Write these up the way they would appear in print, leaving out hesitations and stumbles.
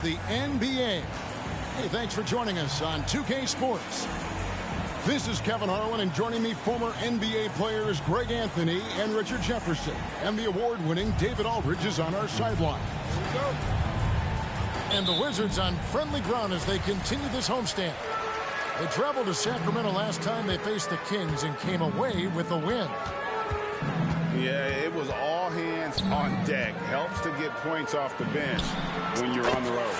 The NBA. Hey, thanks for joining us on 2K Sports. This is Kevin Harlan, and joining me, former NBA players Greg Anthony and Richard Jefferson. And the award-winning David Aldridge is on our sideline. And the Wizards on friendly ground as they continue this homestand. They traveled to Sacramento last time they faced the Kings and came away with a win. Yeah, it was all hands on deck. Helps to get points off the bench when you're on the road.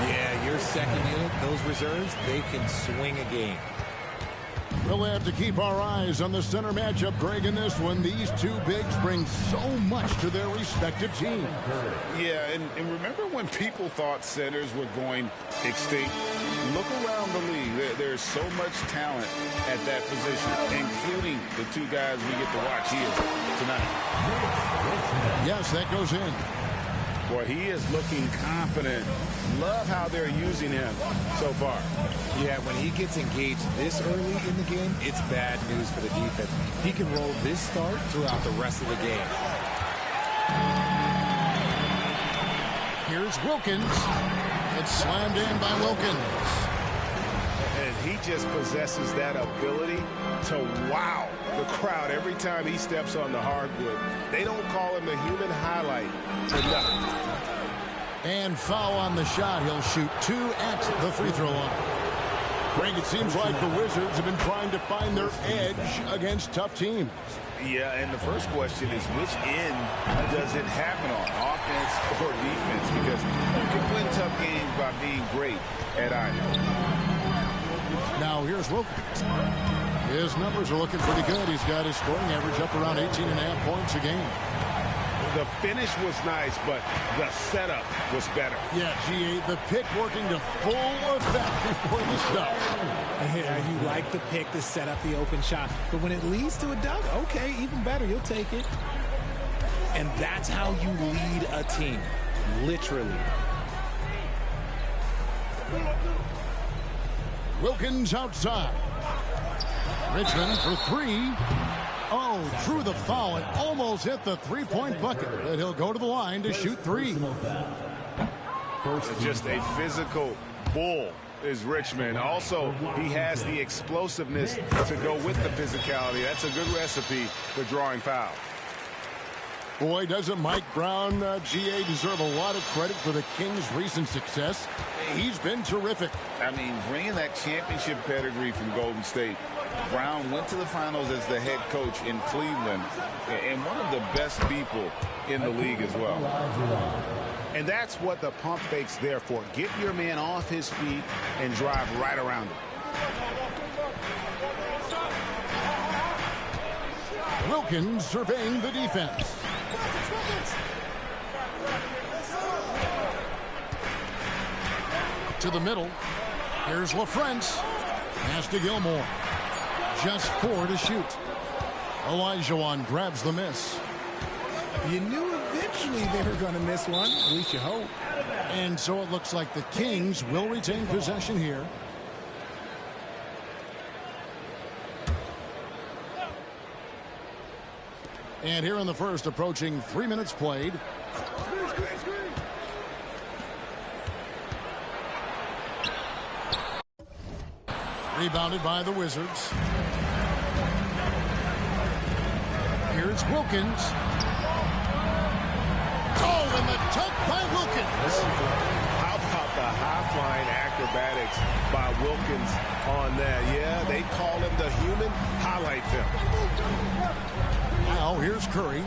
Yeah, your second unit, those reserves, they can swing a game. We'll have to keep our eyes on the center matchup, Greg, in this one. These two bigs bring so much to their respective teams. Yeah, and remember when people thought centers were going extinct? Look around the league. There's so much talent at that position, including the two guys we get to watch here tonight. Yes, that goes in. Boy, he is looking confident. Love how they're using him so far. Yeah, when he gets engaged this early in the game, it's bad news for the defense. He can roll this start throughout the rest of the game. Here's Wilkins. It's slammed in by Wilkins. And he just possesses that ability to wow the crowd every time he steps on the hardwood. They don't call him the human highlight for nothing. And foul on the shot. He'll shoot 2 at the free throw line. Greg, it seems like the Wizards have been trying to find their edge against tough teams. Yeah, and the first question is, which end does it happen on, offense or defense? Because you can win tough games by being great at either. Now here's Wilkins. His numbers are looking pretty good. He's got his scoring average up around 18.5 points a game. The finish was nice, but the setup was better. Yeah, G8, the pick working to full effect before the stuff. Yeah, you like the pick to set up the open shot. But when it leads to a dunk, okay, even better, you'll take it. And that's how you lead a team, literally. Wilkins outside. Richmond for 3. Oh, through the foul and almost hit the three-point bucket. But he'll go to the line to shoot 3. Just a physical bull is Richmond. Also, he has the explosiveness to go with the physicality. That's a good recipe for drawing fouls. Boy, doesn't Mike Brown, GA, deserve a lot of credit for the Kings' recent success? He's been terrific. I mean, bringing that championship pedigree from Golden State. Brown went to the finals as the head coach in Cleveland, and one of the best people in the league as well. And that's what the pump fake's there for. Get your man off his feet and drive right around him. Wilkins surveying the defense. To the middle. Here's LaFrance. Pass to Gilmore. Just 4 to shoot. Olajuwon grabs the miss. You knew eventually they were going to miss one. At least you hope. And so it looks like the Kings will retain possession here. And here in the first, approaching 3 minutes played. Rebounded by the Wizards. Here's Wilkins. Oh, and the dunk by Wilkins. How about the high-flying acrobatics by Wilkins on that? Yeah, they call him the human highlight film. Now here's Curry.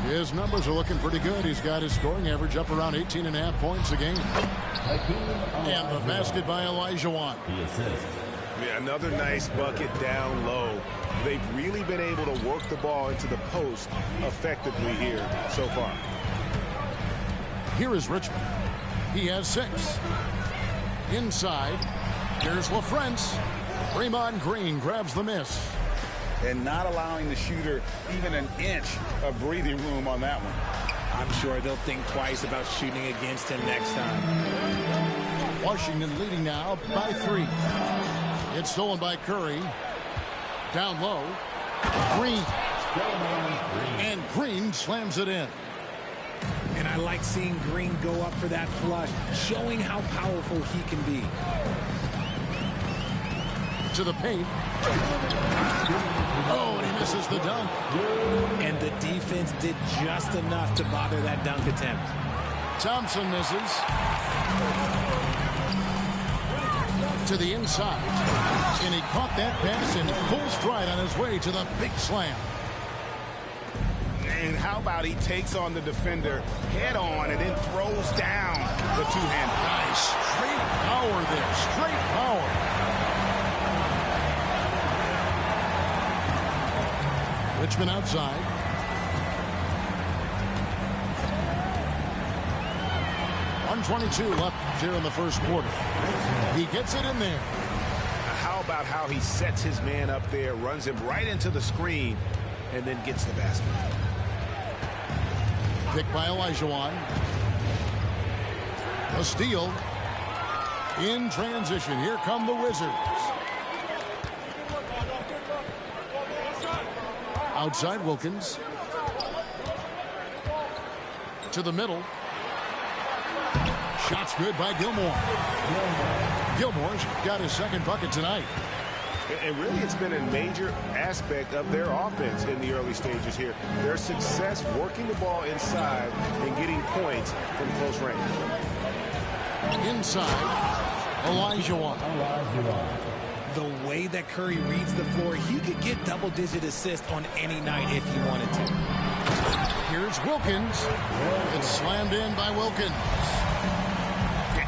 His numbers are looking pretty good. He's got his scoring average up around 18.5 points a game. And the basket by Olajuwon. Yeah, another nice bucket down low. They've really been able to work the ball into the post effectively here so far. Here is Richmond. He has 6. Inside, here's LaFrance. Draymond Green grabs the miss. And not allowing the shooter even an inch of breathing room on that one. I'm sure they'll think twice about shooting against him next time. Washington leading now by 3. It's stolen by Curry. Down low. Green. And Green slams it in. And I like seeing Green go up for that flush, showing how powerful he can be. To the paint. Oh, and he misses the dunk. And the defense did just enough to bother that dunk attempt. Thompson misses. To the inside. And he caught that pass in full stride on his way to the big slam. And how about he takes on the defender head on and then throws down the two-hand. Nice. Straight power there. Straight power. Richmond outside. .122 left here in the first quarter. He gets it in there. How about how he sets his man up there, runs him right into the screen, and then gets the basket. Picked by Olajuwon. A steal. In transition. Here come the Wizards. Outside Wilkins. To the middle. Shots good by Gilmore. Gilmore's got his second bucket tonight. And really, it's been a major aspect of their offense in the early stages here. Their success working the ball inside and getting points from close range. Inside, Olajuwon. The way that Curry reads the floor, he could get double-digit assists on any night if he wanted to. Here's Wilkins. It's slammed in by Wilkins.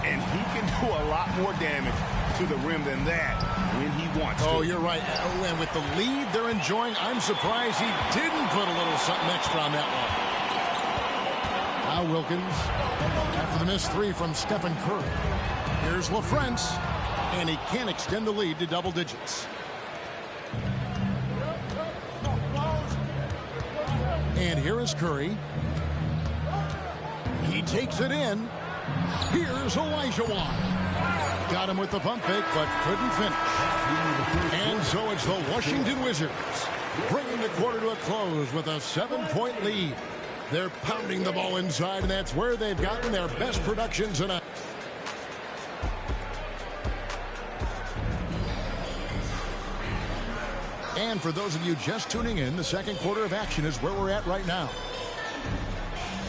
And he can do a lot more damage to the rim than that when he wants to. Oh, you're right. And with the lead they're enjoying, I'm surprised he didn't put a little something extra on that one. Now Wilkins, after the missed three from Stephen Curry. Here's LaFrance, and he can't extend the lead to double digits. And here is Curry. He takes it in. Here's Olajuwon. Got him with the pump fake, but couldn't finish. And so it's the Washington Wizards bringing the quarter to a close with a 7-point lead. They're pounding the ball inside, and that's where they've gotten their best production tonight. And for those of you just tuning in, the second quarter of action is where we're at right now.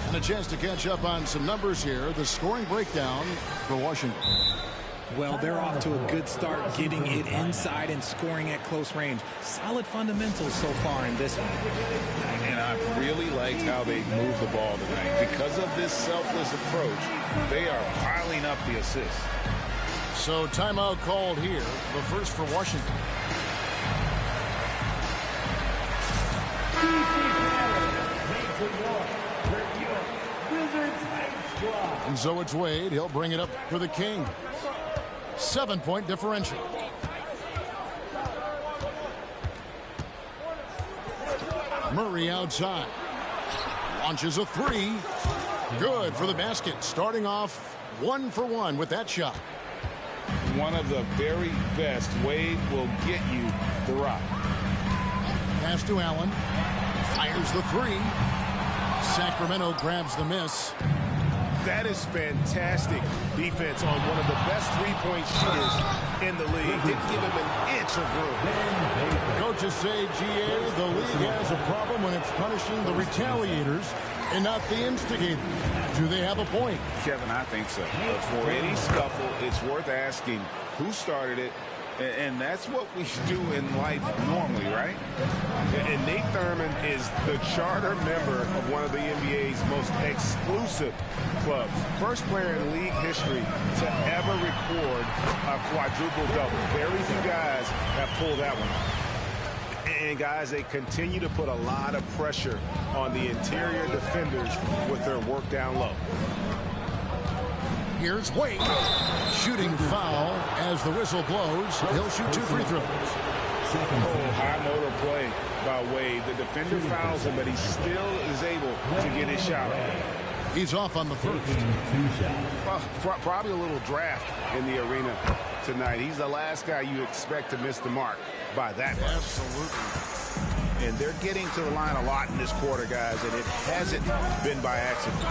And a chance to catch up on some numbers here. The scoring breakdown for Washington. Well, they're off to a good start getting it inside and scoring at close range. Solid fundamentals so far in this one. And I really liked how they moved the ball tonight. Because of this selfless approach, they are piling up the assists. So timeout called here. The first for Washington. And so it's Wade. He'll bring it up for the Kings. 7-point differential. Murray outside. Launches a three. Good for the basket. Starting off 1 for 1 with that shot. One of the very best. Wade will get you the rock. Pass to Allen. Fires the three. Sacramento grabs the miss. That is fantastic defense on one of the best three-point shooters in the league. Didn't give him an inch of room. Coaches say, GA, the league has a problem when it's punishing the retaliators and not the instigators. Do they have a point? Kevin, I think so. But for any scuffle, it's worth asking who started it. And that's what we do in life normally, right? And Nate Thurman is the charter member of one of the NBA's most exclusive clubs. First player in league history to ever record a quadruple-double. Very few guys have pulled that one. And, guys, they continue to put a lot of pressure on the interior defenders with their work down low. Here's Wade. Shooting foul as the whistle blows. He'll shoot 2 free throws. High motor play by Wade. The defender fouls him, but he still is able to get his shot off. He's off on the first. Probably a little draft in the arena tonight. He's the last guy you expect to miss the mark by that much. Absolutely. And they're getting to the line a lot in this quarter, guys, and it hasn't been by accident.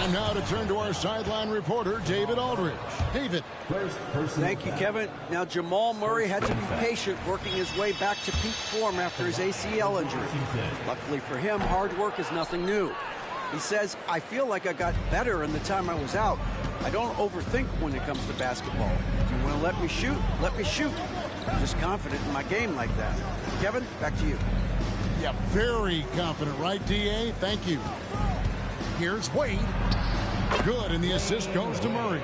And now to turn to our sideline reporter, David Aldridge. David. Thank you, Kevin. Now, Jamal Murray had to be patient working his way back to peak form after his ACL injury. Luckily for him, hard work is nothing new. He says, I feel like I got better in the time I was out. I don't overthink when it comes to basketball. If you want to let me shoot, let me shoot. I'm just confident in my game like that. Kevin, back to you. Yeah, very confident, right, D.A.? Thank you. Here's Wade. Good, and the assist goes to Murray.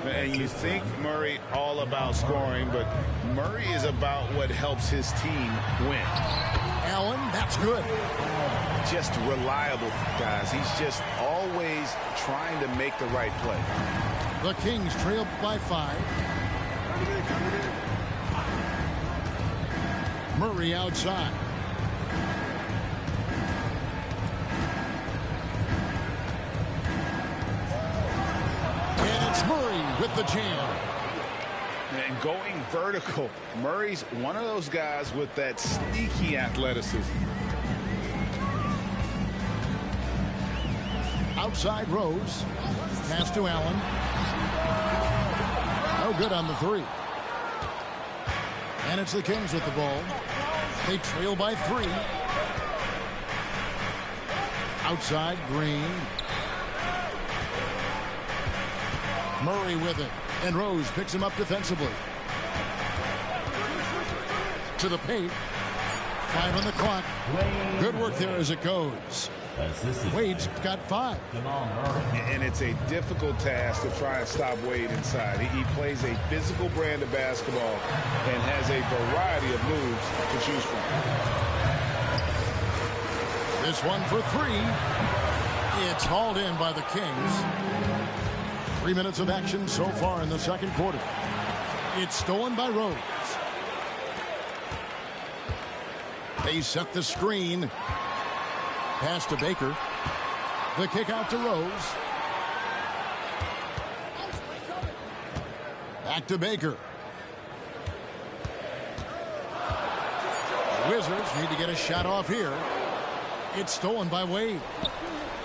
And you think Murray all about scoring, but Murray is about what helps his team win. Allen, that's good. Just reliable, guys. He's just always trying to make the right play. The Kings trail by 5. Murray outside. And it's Murray with the jam. And going vertical, Murray's one of those guys with that sneaky athleticism. Outside Rose. Pass to Allen. No good on the 3. And it's the Kings with the ball. They trail by 3. Outside Green. Murray with it. And Rose picks him up defensively. To the paint. 5 on the clock. Good work there as it goes. Wade's got 5. And it's a difficult task to try and stop Wade inside. He plays a physical brand of basketball and has a variety of moves to choose from. This one for 3. It's hauled in by the Kings. 3 minutes of action so far in the second quarter. It's stolen by Rose. They set the screen. Pass to Baker. The kick out to Rose. Back to Baker. The Wizards need to get a shot off here. It's stolen by Wade.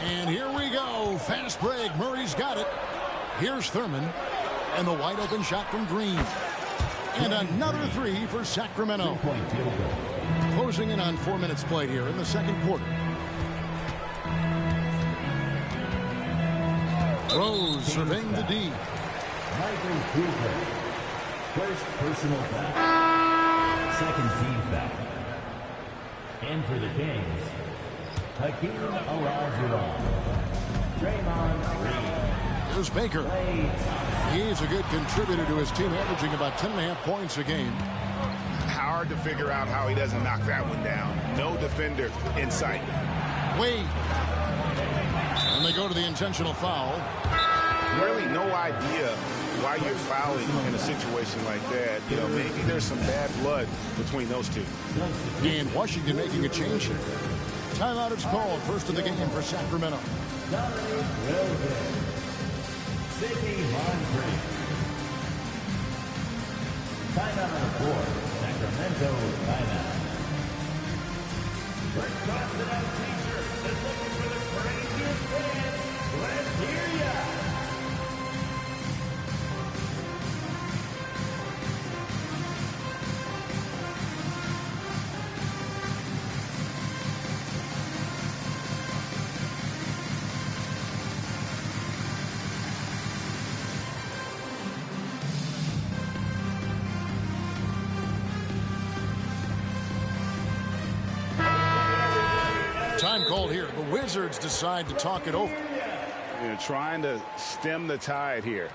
And here we go. Fast break. Murray's got it. Here's Thurman. And the wide open shot from Green. And another 3 for Sacramento. Closing in on 4 minutes played here in the second quarter. Rose surveying the D. First personal foul. Second team foul. And for the Kings, Hakeem Olajuwon. Draymond Green. Here's Baker. He's a good contributor to his team, averaging about 10.5 points a game. Hard to figure out how he doesn't knock that one down. No defender in sight. Wade. And they go to the intentional foul. Really no idea why you're fouling in a situation like that. You know, maybe there's some bad blood between those two. And Washington making a change here. Timeout is called. First of the game for Sacramento. Sidney Moncrief. Timeout on the floor. Sacramento timeout. We're tossing out teacher is looking for the craziest dance. Let's hear ya. Time called here. The Wizards decide to talk it over. They're trying to stem the tide here.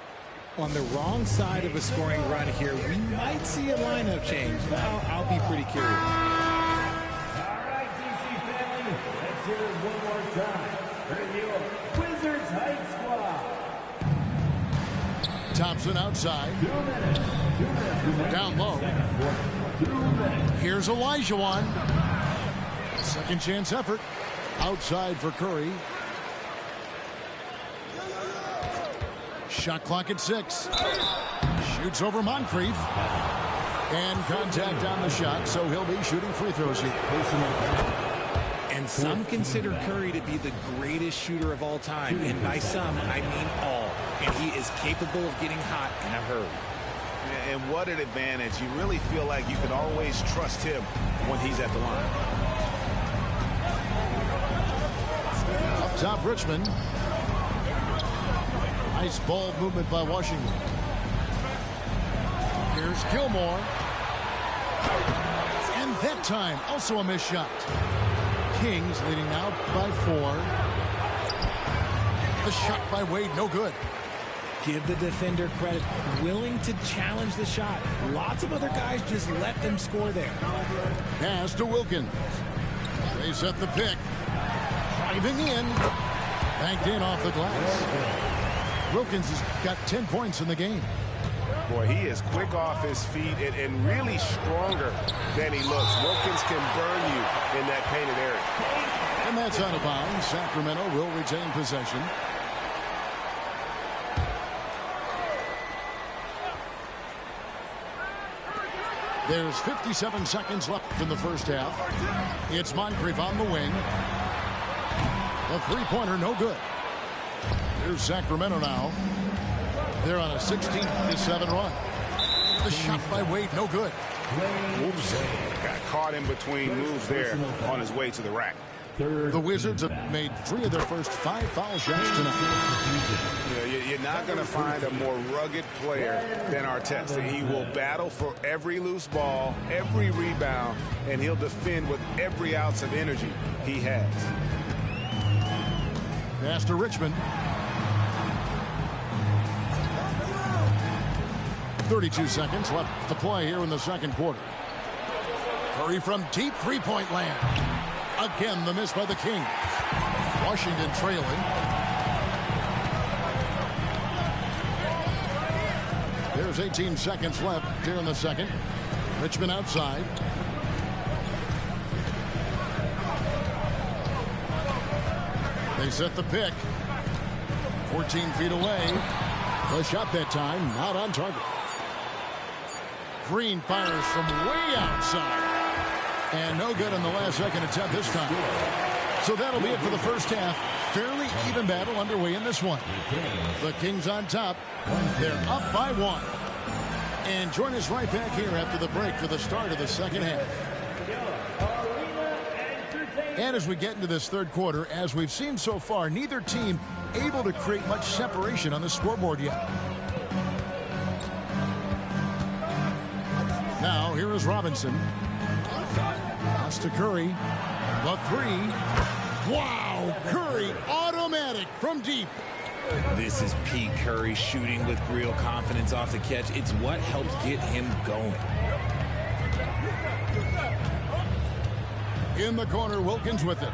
On the wrong side of a scoring run here, we might see a lineup change. I'll be pretty curious. All right, DC family, let's hear it one more time for your Wizards Hype Squad. Thompson outside. 2 minutes. 2 minutes. Down low. 2 minutes. Here's Olajuwon. Second chance effort. Outside for Curry. Shot clock at 6. Shoots over Moncrief. And contact on the shot, so he'll be shooting free throws here. And some consider Curry to be the greatest shooter of all time. And by some, I mean all. And he is capable of getting hot in a hurry. And what an advantage. You really feel like you can always trust him when he's at the line. Up top, Richmond. Nice ball movement by Washington. Here's Gilmore. And that time, also a missed shot. Kings leading now by 4. The shot by Wade, no good. Give the defender credit. Willing to challenge the shot. Lots of other guys just let them score there. Pass to Wilkins. They set the pick. Driving in. Banked in off the glass. Wilkins has got 10 points in the game. Boy, he is quick off his feet and really stronger than he looks. Wilkins can burn you in that painted area. And that's out of bounds. Sacramento will retain possession. There's 57 seconds left in the first half. It's Moncrief on the wing. A three-pointer, no good. Here's Sacramento now. They're on a 16-7 run. The shot by Wade, no good. Oops. Got caught in between moves there on his way to the rack. The Wizards have made 3 of their first 5 foul shots tonight. You're not going to find a more rugged player than Artest. He will battle for every loose ball, every rebound, and he'll defend with every ounce of energy he has. Pass to Richmond. 32 seconds left to play here in the second quarter. Curry from deep three-point land. Again, the miss by the Kings. Washington trailing. There's 18 seconds left here in the second. Richmond outside. They set the pick. 14 feet away. The shot that time, not on target. Green fires from way outside. And no good in the last second attempt this time. So that'll be it for the first half. Fairly even battle underway in this one. The Kings on top. They're up by 1. And join us right back here after the break for the start of the second half. And as we get into this third quarter, as we've seen so far, neither team able to create much separation on the scoreboard yet. Now, here is Robinson. Pass to Curry. The 3. Wow! Curry, automatic from deep. This is Pete Curry shooting with real confidence off the catch. It's what helps get him going. In the corner, Wilkins with it.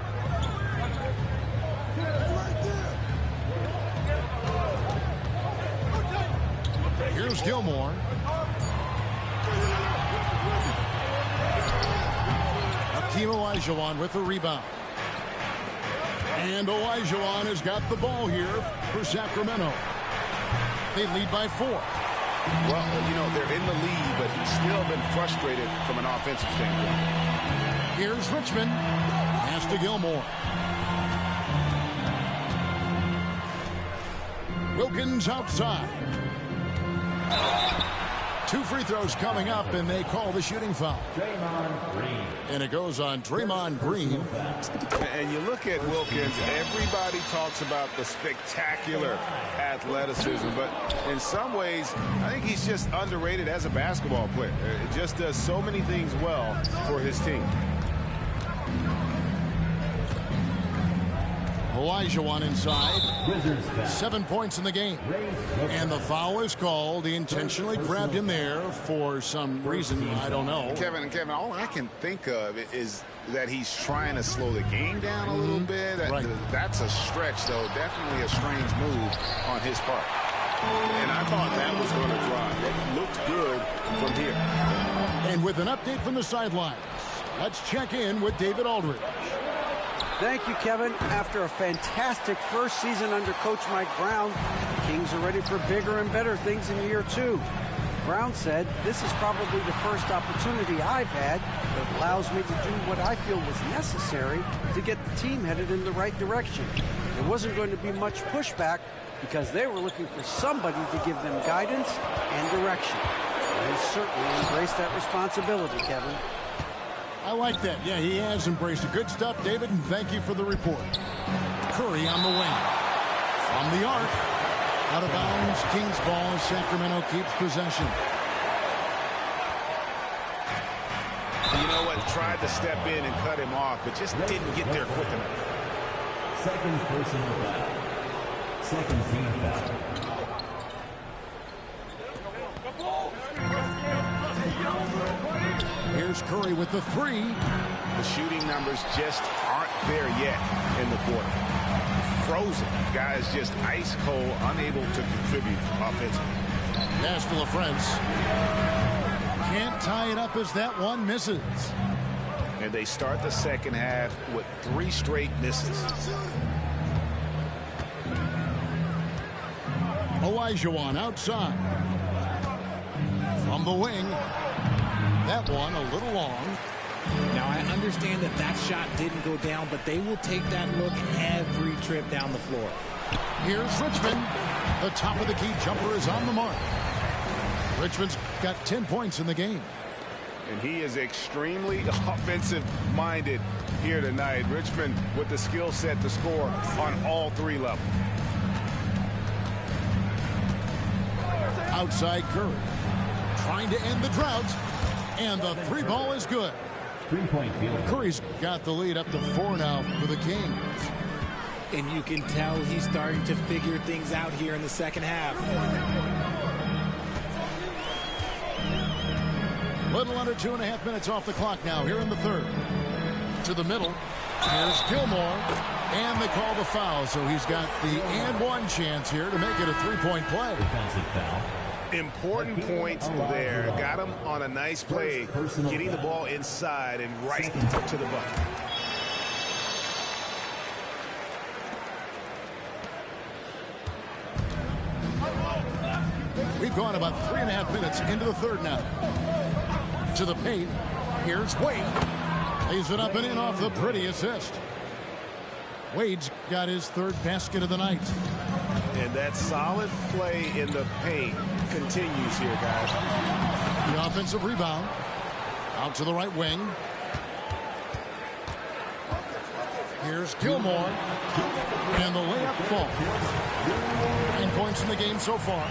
Here's Gilmore. Hakeem Olajuwon with the rebound. And Olajuwon has got the ball here for Sacramento. They lead by 4. Well, you know, they're in the lead, but he's still been frustrated from an offensive standpoint. Here's Richmond. Pass to Gilmore. Wilkins outside. 2 free throws coming up, and they call the shooting foul. And it goes on Draymond Green. And you look at Wilkins, everybody talks about the spectacular athleticism, but in some ways, I think he's just underrated as a basketball player. It just does so many things well for his team. Olajuwon inside. 7 points in the game. And the foul is called. He intentionally grabbed him there for some reason. I don't know. Kevin, all I can think of is that he's trying to slow the game down a little bit. That's a stretch, though. Definitely a strange move on his part. And I thought that was going to drive. It looked good from here. And with an update from the sidelines, let's check in with David Aldridge. Thank you, Kevin. After a fantastic first season under Coach Mike Brown, the Kings are ready for bigger and better things in year 2. Brown said, "This is probably the first opportunity I've had that allows me to do what I feel was necessary to get the team headed in the right direction. There wasn't going to be much pushback because they were looking for somebody to give them guidance and direction." He certainly embraced that responsibility, Kevin. I like that. Yeah, he has embraced it. Good stuff, David, and thank you for the report. Curry on the wing. From the arc. Out of bounds, Kings ball as Sacramento keeps possession. You know what? Tried to step in and cut him off, but just didn't get there quick enough. Second personal foul. Second team foul. Here's Curry with the three. The shooting numbers just aren't there yet in the quarter. Frozen. Guys just ice cold, unable to contribute offensively. Pass to LaFrance. Can't tie it up as that one misses. And they start the second half with 3 straight misses. Olajuwon outside. From the wing. That one a little long. Now, I understand that that shot didn't go down, but they will take that look every trip down the floor. Here's Richmond. The top of the key jumper is on the mark. Richmond's got 10 points in the game. And he is extremely offensive-minded here tonight. Richmond with the skill set to score on all 3 levels. Outside Curry. Trying to end the drought. And the 3 ball is good. 3-point field. Curry's got the lead up to 4 now for the Kings. And you can tell he's starting to figure things out here in the second half. Little under 2.5 minutes off the clock now here in the third. To the middle. Here's Gilmore. And they call the foul, so he's got the and one chance here to make it a 3-point play. Defensive foul. Important points there. Got him on a nice play, getting the ball inside and right to the bucket. We've gone about 3.5 minutes into the third now. To the paint. Here's Wade. Lays it up and in off the pretty assist. Wade's got his 3rd basket of the night. And that solid play in the paint continues here, guys. The offensive rebound. Out to the right wing. Here's Gilmore. And the layup falls. 9 points in the game so far.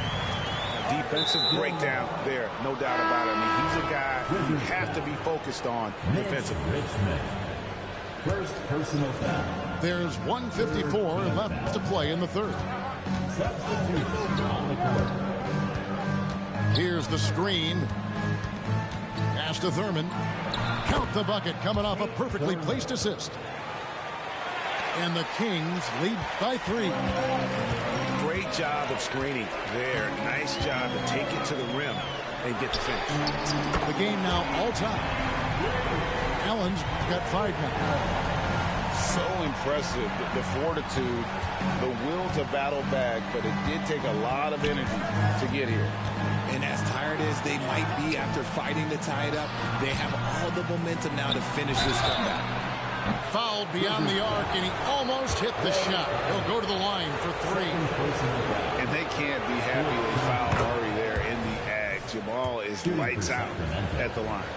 Defensive breakdown there, no doubt about it. I mean, he's a guy you have to be focused on defensively. First personal foul. There's 1:54 left to play in the third. Substitution on the court. Here's the screen. Pass to Thurman. Count the bucket coming off a perfectly placed assist. And the Kings lead by 3. Great job of screening there. Nice job to take it to the rim and get the finish. The game now all time. Allen's got 5 now. So impressive, the fortitude, the will to battle back, but it did take a lot of energy to get here. And as tired as they might be after fighting to tie it up, they have all the momentum now to finish this comeback. Fouled beyond the arc, and he almost hit the shot. He'll go to the line for 3. And they can't be happy they fouled Murray there in the ag. Jamal is lights out at the line.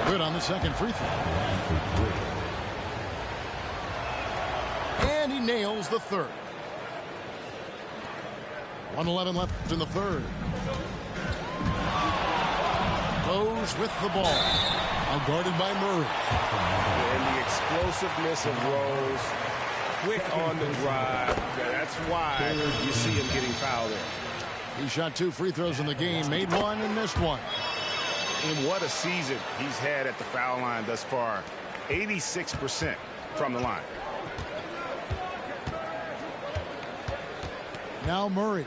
Good on the second free throw. And he nails the third. 1:11 left in the third. Rose with the ball. Now guarded by Murray. And the explosiveness of Rose, quick on the drive. That's why you see him getting fouled there. He shot 2 free throws in the game, made 1 and missed 1. And what a season he's had at the foul line thus far. 86% from the line. Now Murray.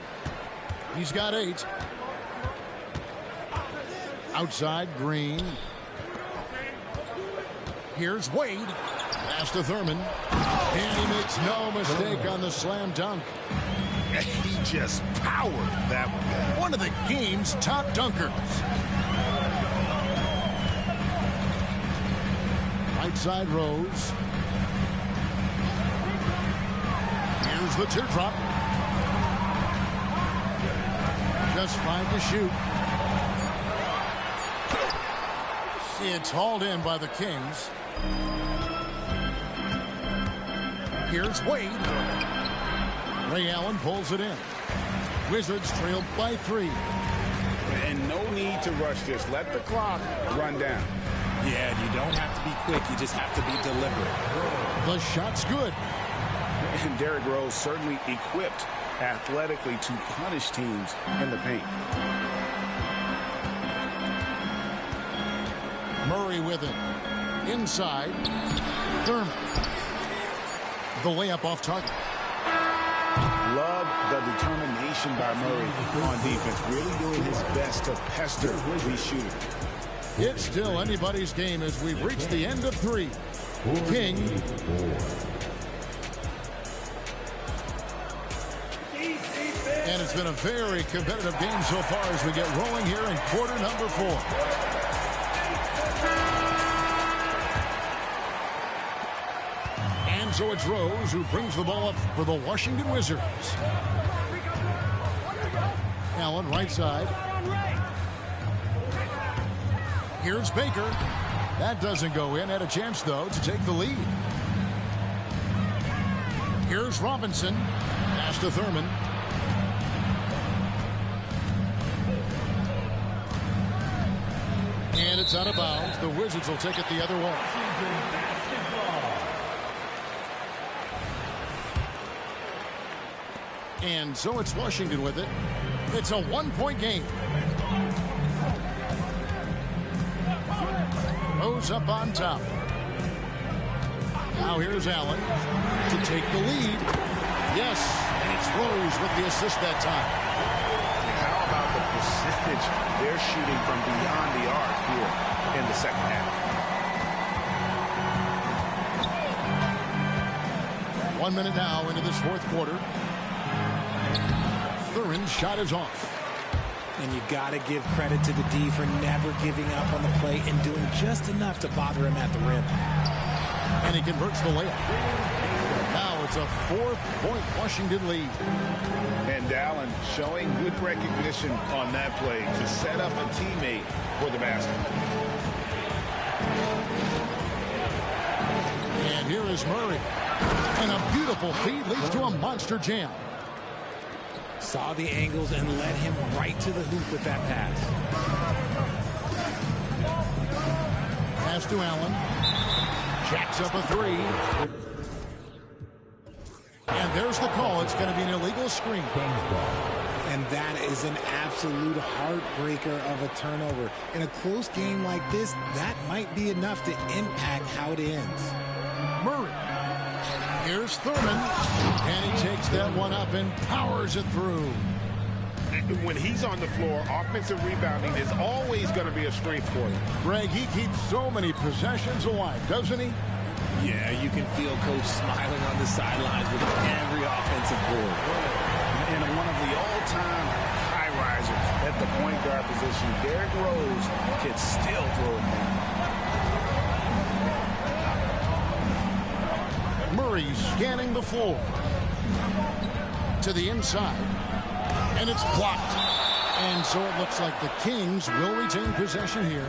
He's got 8. Outside Green. Here's Wade. Pass to Thurman. And he makes no mistake on the slam dunk. He just powered that one down. One of the game's top dunkers. Right side Rose. Here's the teardrop. Just 5 to shoot. It's hauled in by the Kings. Here's Wade. Ray Allen pulls it in. Wizards trailed by 3. And no need to rush this. Let the clock run down. Yeah, you don't have to be quick. You just have to be deliberate. The shot's good. And Derrick Rose certainly equipped athletically to punish teams in the paint. Murray with it. Inside. Thurman. The layup off target. Love the determination by Murray on defense. Really doing his best to pester these shooters. It's still anybody's game as we've reached the end of 3. King. And it's been a very competitive game so far as we get rolling here in quarter number 4. And so it's Rose who brings the ball up for the Washington Wizards. Allen right side. Here's Baker. That doesn't go in. Had a chance, though, to take the lead. Here's Robinson. Pass to Thurman. And it's out of bounds. The Wizards will take it the other way. And so it's Washington with it. It's a 1-point game. Rose up on top. Now here's Allen to take the lead. Yes, and it's Rose with the assist that time. How about the percentage they're shooting from beyond the arc here in the second half? 1 minute now into this 4th quarter. Thurin's shot is off. And you got to give credit to the D for never giving up on the play and doing just enough to bother him at the rim. And he converts the layup. Now it's a 4-point Washington lead. And Allen showing good recognition on that play to set up a teammate for the basket. And here is Murray. And a beautiful feed leads to a monster jam. Saw the angles and led him right to the hoop with that pass. Pass to Allen. Jacks up a 3. And there's the call. It's going to be an illegal screen. And that is an absolute heartbreaker of a turnover. In a close game like this, that might be enough to impact how it ends. Murray. Here's Thurman. And he takes that one up and powers it through. When he's on the floor, offensive rebounding is always going to be a strength for him. Greg, he keeps so many possessions alive, doesn't he? Yeah, you can feel Coach smiling on the sidelines with every offensive board. And one of the all-time high risers at the point guard position, Derrick Rose can still throw it down. Murray scanning the floor. To the inside. And it's blocked. And so it looks like the Kings will retain possession here.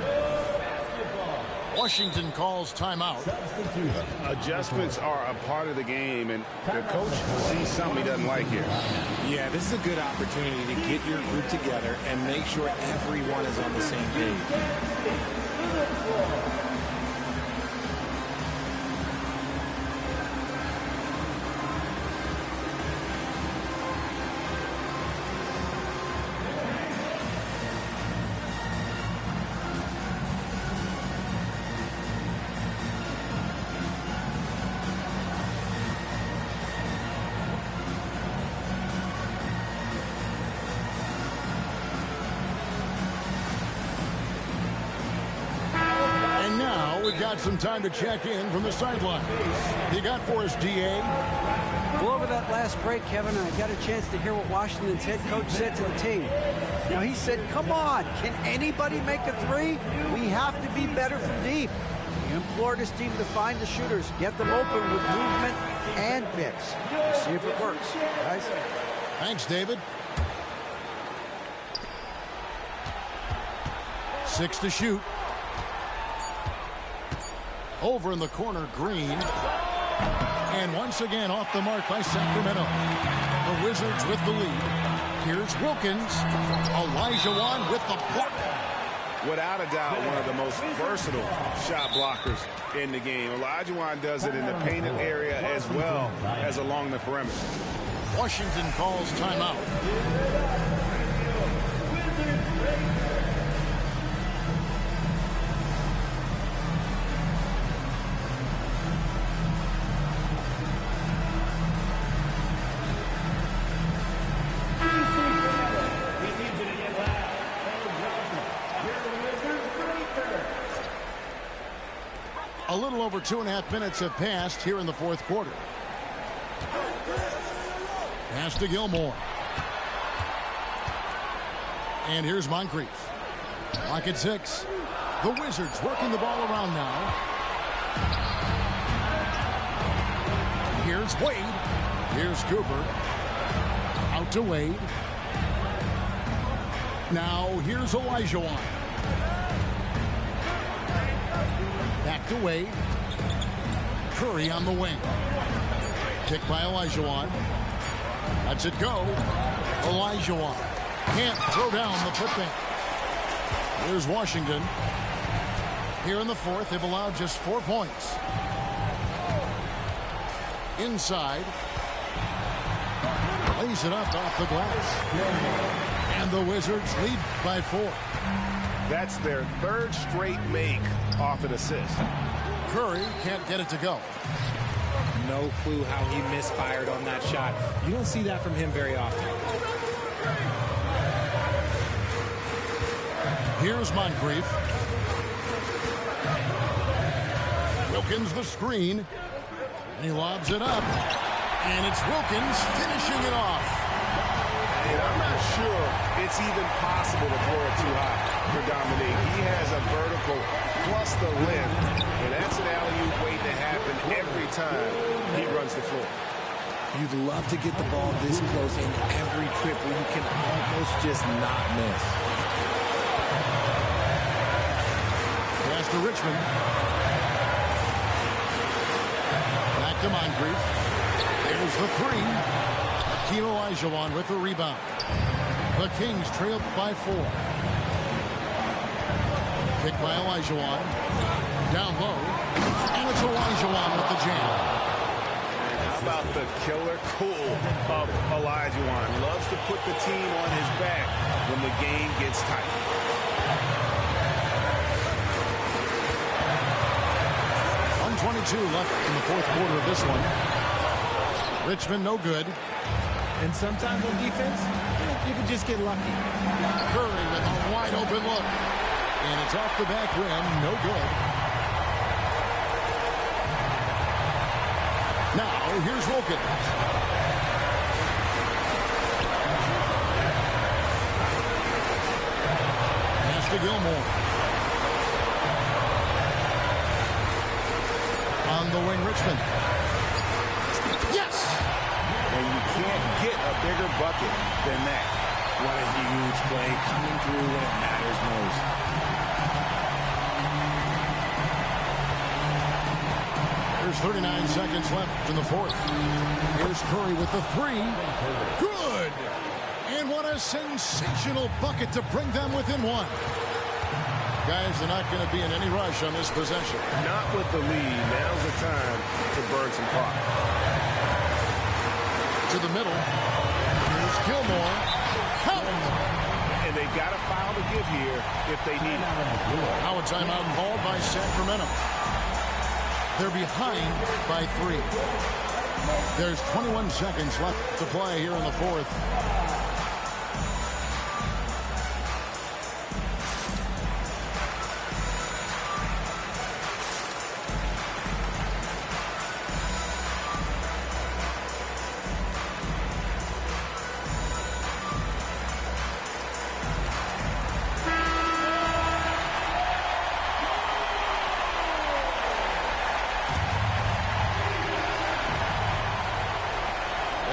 Washington calls timeout. Adjustments are a part of the game, and the coach sees something he doesn't like here. Yeah, this is a good opportunity to get your group together and make sure everyone is on the same page. got some time to check in from the sideline. You got for us, D.A.? Well, over that last break, Kevin, I got a chance to hear what Washington's head coach said to the team. Now, he said, come on, can anybody make a three? We have to be better from deep. He implored his team to find the shooters, get them open with movement and picks. We'll see if it works, guys. Thanks, David. 6 to shoot. Over in the corner, Green. And once again off the mark by Sacramento. The Wizards with the lead. Here's Wilkins. Olajuwon with the block. Without a doubt, one of the most versatile shot blockers in the game. Olajuwon does it in the painted area as well as along the perimeter. Washington calls timeout. A little over 2.5 minutes have passed here in the fourth quarter. Pass to Gilmore. And here's Moncrief. Lock at 6. The Wizards working the ball around now. Here's Wade. Here's Cooper. Out to Wade. Now here's Olajuwon. Back to Wade. Curry on the wing. Kick by Olajuwon. Lets it go. Olajuwon can't throw down the putback. Here's Washington. Here in the fourth, they've allowed just 4 points. Inside. Lays it up off the glass. And the Wizards lead by 4. That's their 3rd straight make off an assist. Curry can't get it to go. No clue how he misfired on that shot. You don't see that from him very often. Here's Moncrief. Wilkins the screen. And he lobs it up. And it's Wilkins finishing it off. And I'm not sure it's even possible to throw it too high for Dominique. He has a vertical plus the length, and that's an alley-oop waiting to happen every time he runs the floor. You'd love to get the ball this close in every trip where you can almost just not miss. Pass to Richmond. Back to Moncrief. There's the 3. Hakeem Olajuwon with the rebound. The Kings trailed by 4. Kick by Olajuwon. Down low. And it's Olajuwon with the jam. How about the killer cool of Olajuwon? Loves to put the team on his back when the game gets tight. .122 left in the fourth quarter of this one. Richmond no good. And sometimes on defense, you can just get lucky. Curry with a wide open look. And it's off the back rim. No good. Now, here's Wilkins. Pass to Gilmore. On the wing, Richmond. Yes! And you can't get a bigger bucket than that. What a huge play coming through when it matters most. There's 39 seconds left in the fourth. Here's Curry with the 3. Good! And what a sensational bucket to bring them within 1. Guys, they're not going to be in any rush on this possession. Not with the lead. Now's the time to burn some clock. To the middle. Here's Gilmore. Help! And they've got a foul to give here if they need it. Now a timeout called by Sacramento. They're behind by 3. There's 21 seconds left to play here in the fourth.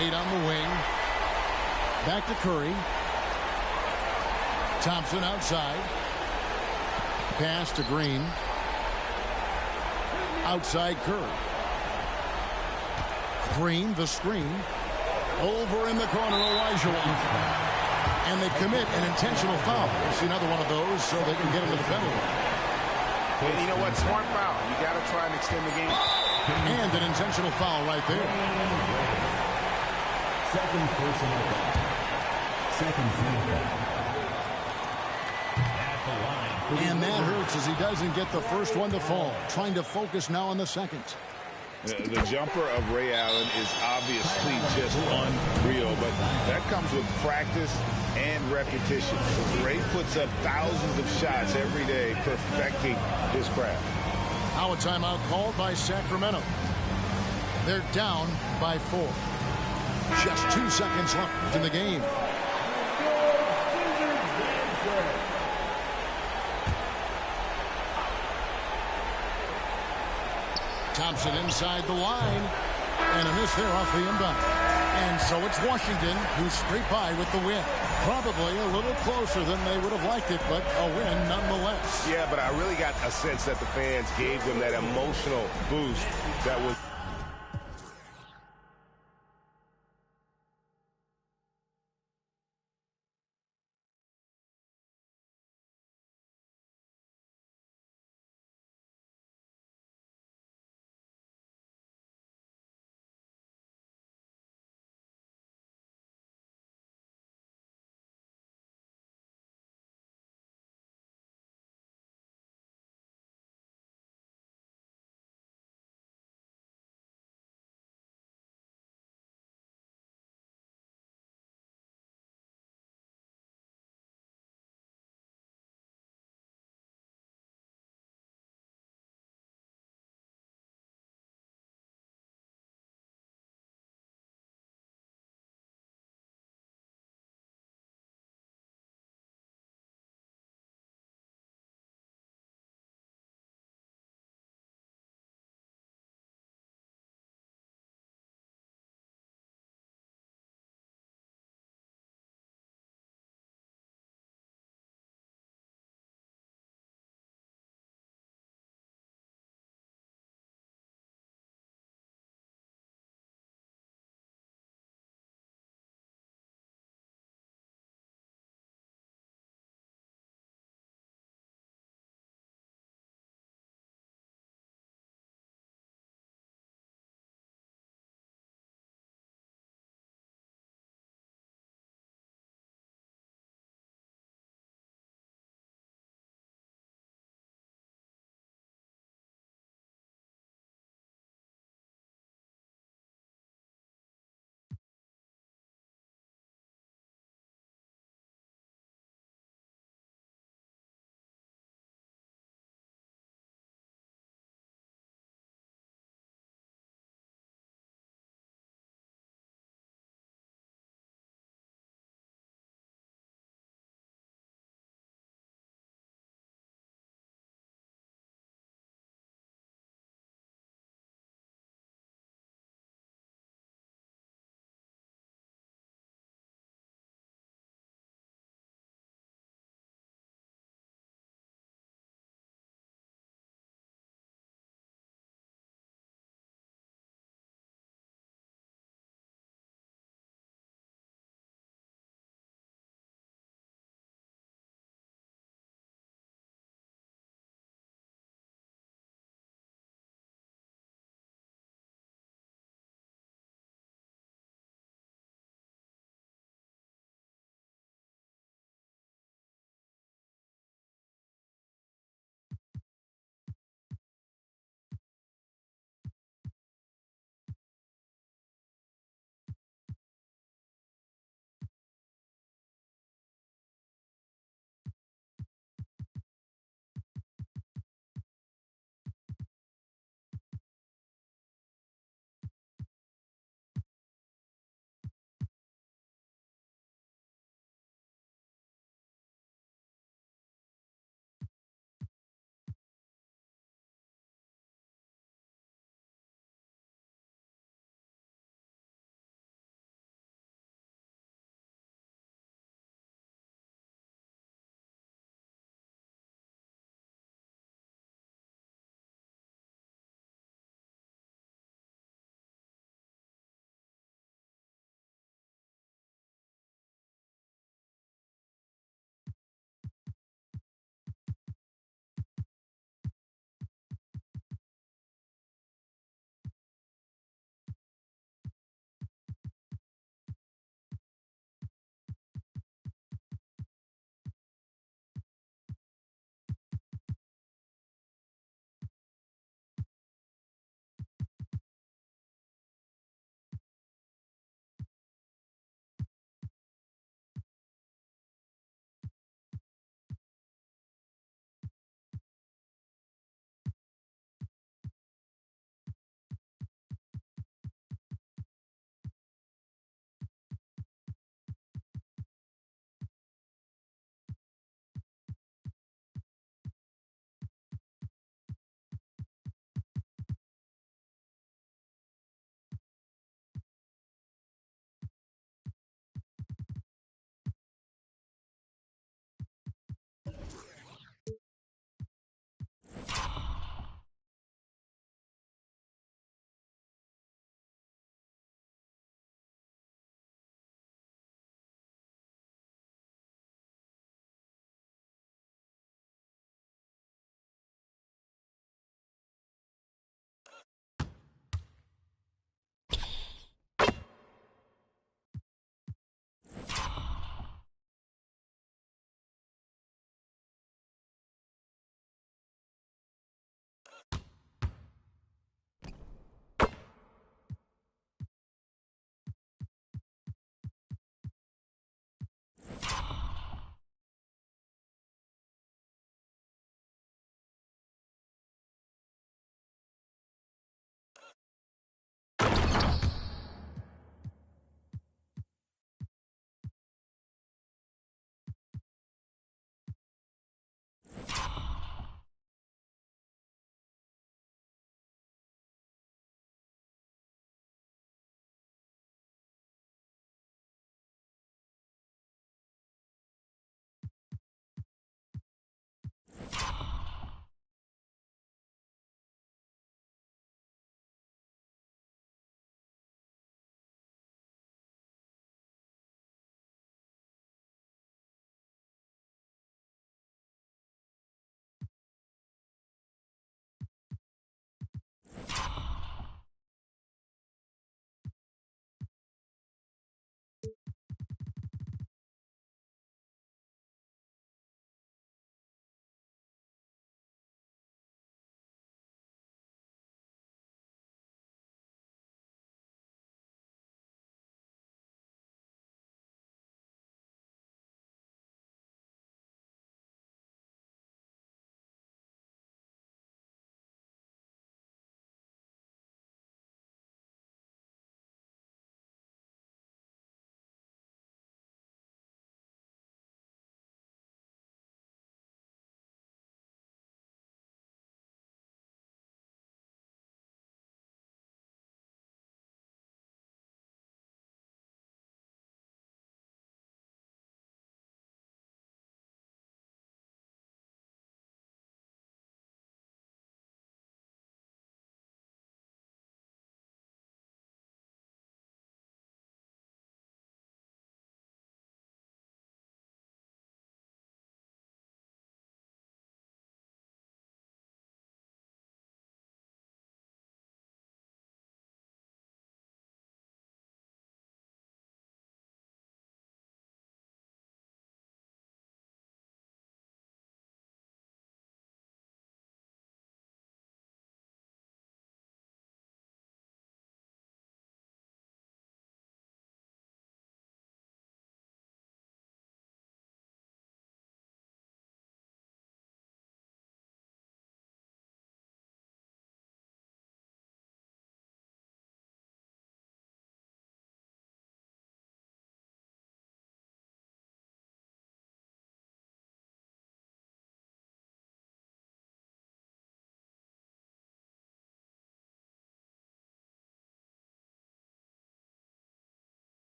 Wade on the wing. Back to Curry. Thompson outside. Pass to Green. Outside Curry. Green, the screen. Over in the corner, Olajuwon. And they commit an intentional foul. We'll see another one of those so they can get into the penalty. Well, you know what? Smart foul. You got to try and extend the game. And an intentional foul right there. Second personal foul. Second team foul. At the line. And that hurts as he doesn't get the first one to fall. Trying to focus now on the second. The jumper of Ray Allen is obviously just unreal, but that comes with practice and repetition. Ray puts up thousands of shots every day, perfecting his craft. Now a timeout called by Sacramento. They're down by 4. Just 2 seconds left in the game. Thompson inside the line. And a miss there off the inbound. And so it's Washington who's straight by with the win. Probably a little closer than they would have liked it, but a win nonetheless. Yeah, but I really got a sense that the fans gave them that emotional boost that was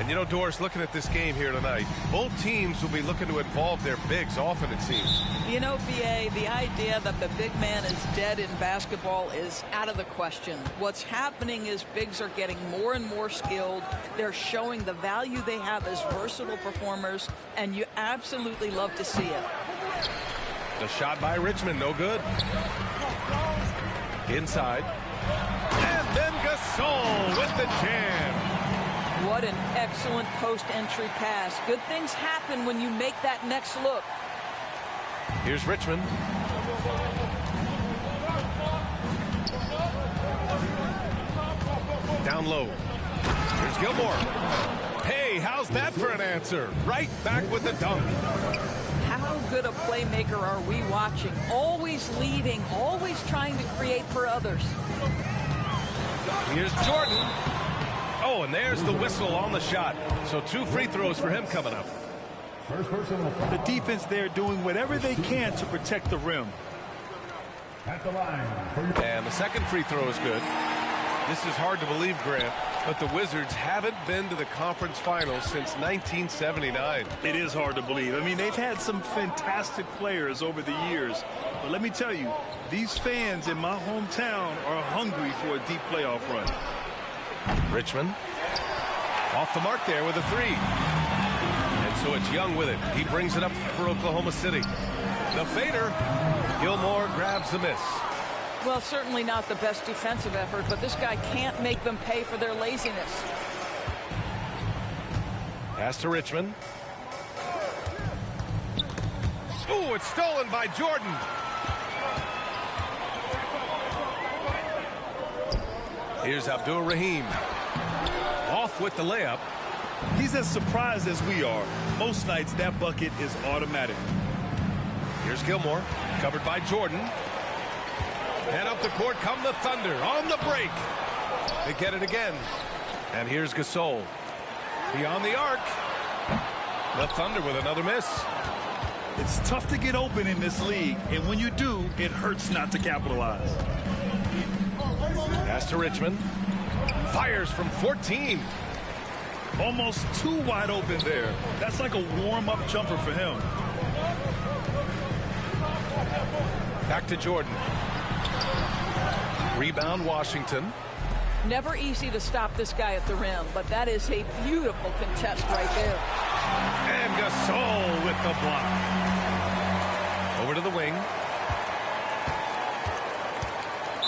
And you know, Doris, looking at this game here tonight, both teams will be looking to involve their bigs often, it seems. You know, B.A., the idea that the big man is dead in basketball is out of the question. What's happening is bigs are getting more and more skilled. They're showing the value they have as versatile performers, and you absolutely love to see it. The shot by Richmond, no good. Inside. And then Gasol with the jam. What an excellent post-entry pass. Good things happen when you make that next look. Here's Richmond. Down low. Here's Gilmore. Hey, how's that for an answer? Right back with the dunk. How good a playmaker are we watching? Always leading, always trying to create for others. Here's Jordan. Oh, and there's the whistle on the shot. So 2 free throws for him coming up. The defense there doing whatever they can to protect the rim. At the line. And the second free throw is good. This is hard to believe, Grant, but the Wizards haven't been to the conference finals since 1979. It is hard to believe. I mean, they've had some fantastic players over the years. But let me tell you, these fans in my hometown are hungry for a deep playoff run. Richmond off the mark there with a 3. And so it's Young with it. He brings it up for Oklahoma City. The fader. Gilmore grabs the miss. Well, certainly not the best defensive effort, but this guy can't make them pay for their laziness. Pass to Richmond. Ooh, it's stolen by Jordan. Here's Abdul-Rahim. Off with the layup. He's as surprised as we are. Most nights that bucket is automatic. Here's Gilmore, covered by Jordan. And up the court come the Thunder on the break. They get it again. And here's Gasol. Beyond the arc. The Thunder with another miss. It's tough to get open in this league, and when you do, it hurts not to capitalize. Pass to Richmond. Fires from 14. Almost too wide open there. That's like a warm-up jumper for him. Back to Jordan. Rebound Washington. Never easy to stop this guy at the rim, but that is a beautiful contest right there. And Gasol with the block. Over to the wing.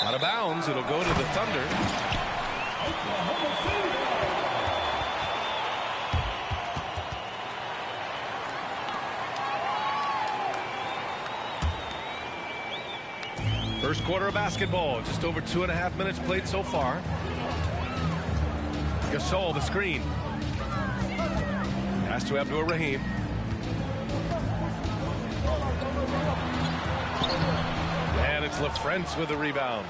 Out of bounds. It'll go to the Thunder. First quarter of basketball. Just over 2.5 minutes played so far. Gasol, the screen. Pass to Abdul-Rahim. And it's LaFrentz with the rebound.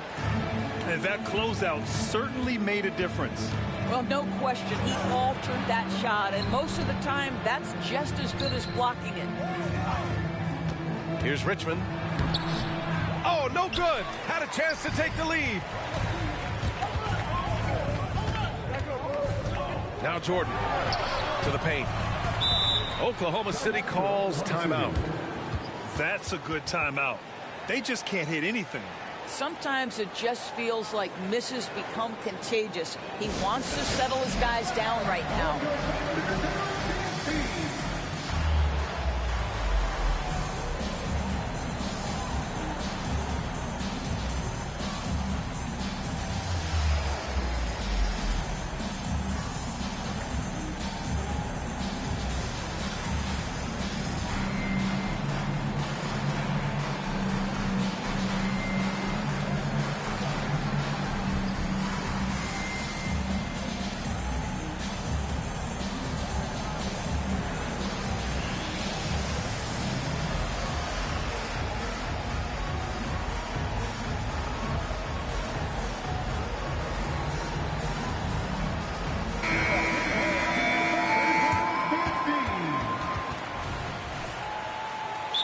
And that closeout certainly made a difference. Well, no question, he altered that shot, and most of the time, that's just as good as blocking it. Here's Richmond. Oh, no good. Had a chance to take the lead. Now Jordan to the paint. Oklahoma City calls timeout. That's a good timeout. They just can't hit anything. Sometimes it just feels like misses become contagious. He wants to settle his guys down right now.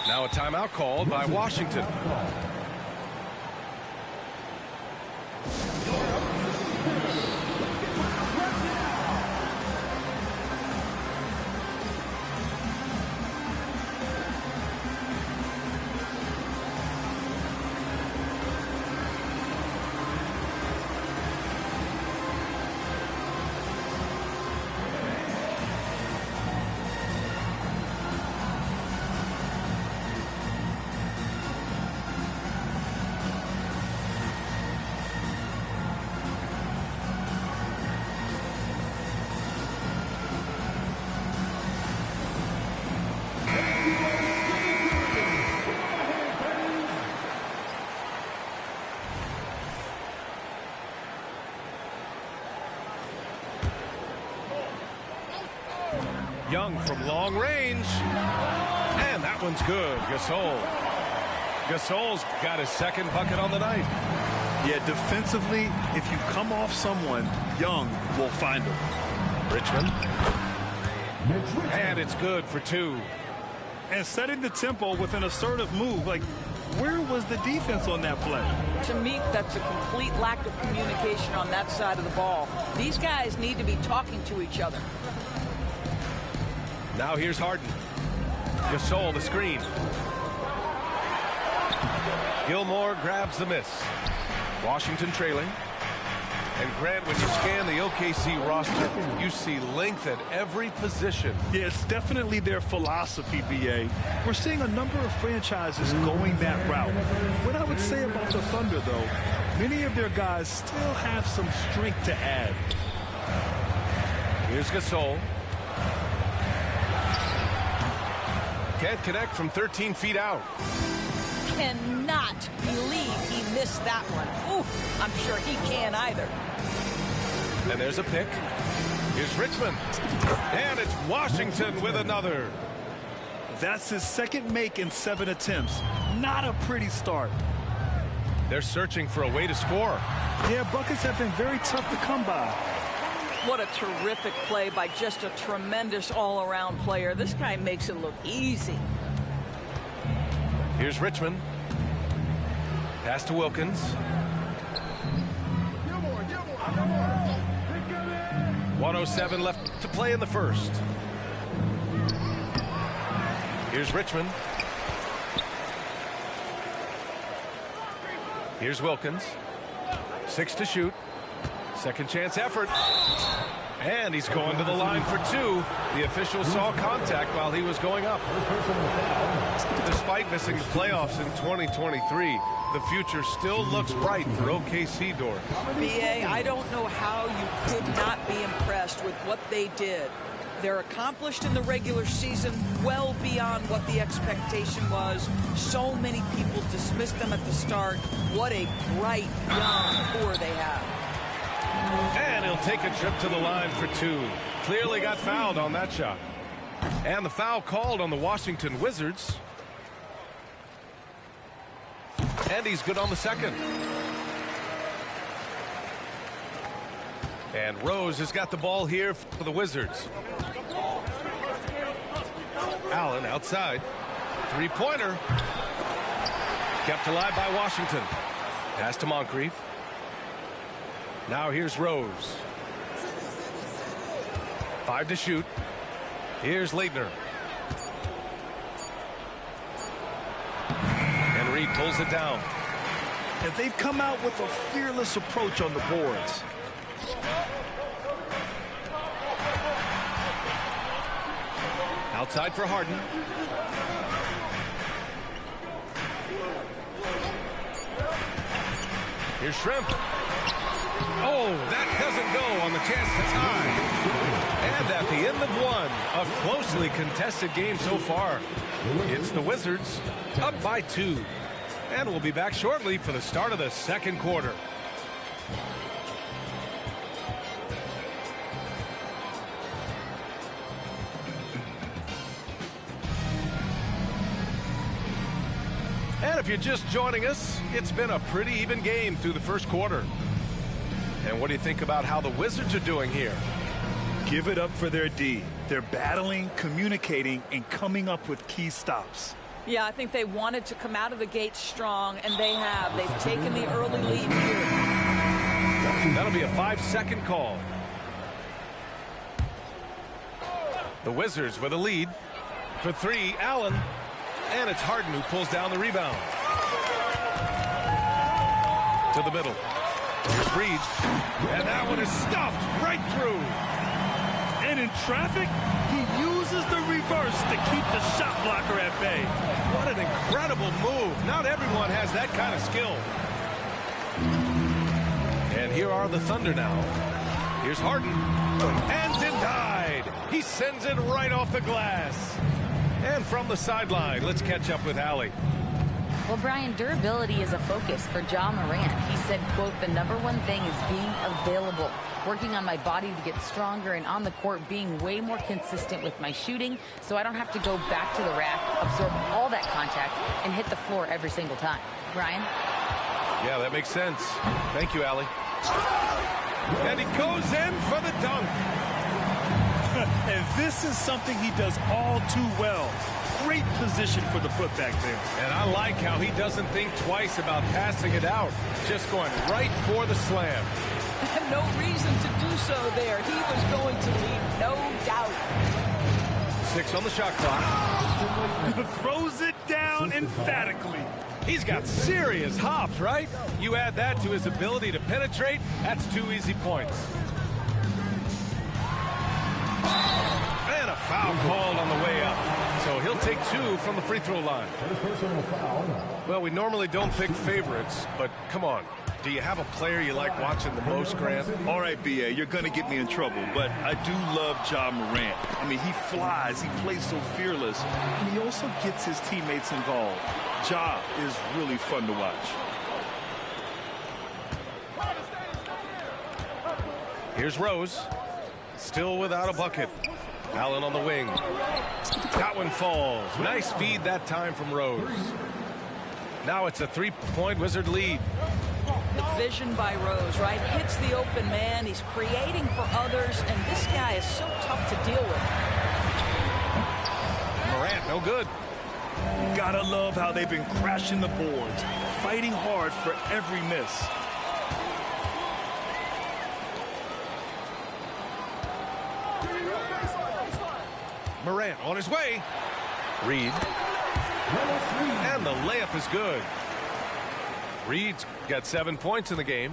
Now a timeout called by Washington. Young from long range. And that one's good. Gasol's got his second bucket on the night. Yeah, defensively, if you come off someone, Young will find him. Richmond. And it's good for 2. And setting the tempo with an assertive move. Like, where was the defense on that play? To me, that's a complete lack of communication on that side of the ball. These guys need to be talking to each other. Now here's Harden. Gasol the screen. Gilmore grabs the miss. Washington trailing. And Grant, when you scan the OKC roster, you see length at every position. Yeah, it's definitely their philosophy, BA. We're seeing a number of franchises going that route. What I would say about the Thunder, though, many of their guys still have some strength to add. Here's Gasol. Can't connect from 13 feet out. Cannot believe he missed that one. Ooh, I'm sure he can't either. And there's a pick. Here's Richmond. And it's Washington with another. That's his second make in 7 attempts. Not a pretty start. They're searching for a way to score. Yeah, buckets have been very tough to come by. What a terrific play by just a tremendous all-around player. This guy makes it look easy. Here's Richmond. Pass to Wilkins. 1:07 left to play in the first. Here's Richmond. Here's Wilkins. 6 to shoot. Second chance effort. And he's going to the line for 2. The official saw contact while he was going up. Despite missing the playoffs in 2023, the future still looks bright for OKC doors. BA, I don't know how you could not be impressed with what they did. They're accomplished in the regular season, well beyond what the expectation was. So many people dismissed them at the start. What a bright young core they have. And he'll take a trip to the line for 2. Clearly got fouled on that shot. And the foul called on the Washington Wizards. And he's good on the second. And Rose has got the ball here for the Wizards. Allen outside. 3-pointer. Kept alive by Washington. Pass to Moncrief. Now here's Rose. 5 to shoot. Here's Leitner. And Reed pulls it down. And they've come out with a fearless approach on the boards. Outside for Harden. Here's Shrimp. Oh, that doesn't go on the chance to tie. And at the end of one, a closely contested game so far. It's the Wizards up by 2. And we'll be back shortly for the start of the second quarter. And if you're just joining us, it's been a pretty even game through the first quarter. And what do you think about how the Wizards are doing here? Give it up for their D. They're battling, communicating, and coming up with key stops. Yeah, I think they wanted to come out of the gate strong, and they have. They've taken the early lead here. That'll be a 5-second call. The Wizards with a lead. For three, Allen. And it's Harden who pulls down the rebound. To the middle. Here's Reed. And that one is stuffed right through. And in traffic, he uses the reverse to keep the shot blocker at bay. What an incredible move. Not everyone has that kind of skill. And here are the Thunder now. Here's Harden. And denied. He sends it right off the glass. And from the sideline, let's catch up with Allie. Well, Brian, durability is a focus for Ja Morant. He said, quote, "The number one thing is being available, working on my body to get stronger, and on the court being way more consistent with my shooting so I don't have to go back to the rack, absorb all that contact, and hit the floor every single time." Brian? Yeah, that makes sense. Thank you, Allie. And he goes in for the dunk. And this is something he does all too well. Great position for the putback there. And I like how he doesn't think twice about passing it out. Just going right for the slam. No reason to do so there. He was going to lead, no doubt. 6 on the shot clock. Throws it down emphatically. He's got serious hops, right? You add that to his ability to penetrate, that's 2 easy points. And a foul called on the way up. So he'll take 2 from the free throw line. Well, we normally don't pick favorites, but come on. Do you have a player you like watching the most, Grant? All right, B.A., you're going to get me in trouble, but I do love Ja Morant. I mean, he flies, he plays so fearless, and he also gets his teammates involved. Ja is really fun to watch. Here's Rose. Still without a bucket. Allen on the wing. That one falls. Nice feed that time from Rose. Now it's a 3-point Wizard lead. The vision by Rose, right? Hits the open man. He's creating for others, and this guy is so tough to deal with. Morant, no good. Gotta love how they've been crashing the boards, fighting hard for every miss. Morant on his way. Reed. And the layup is good. Reed's got 7 points in the game.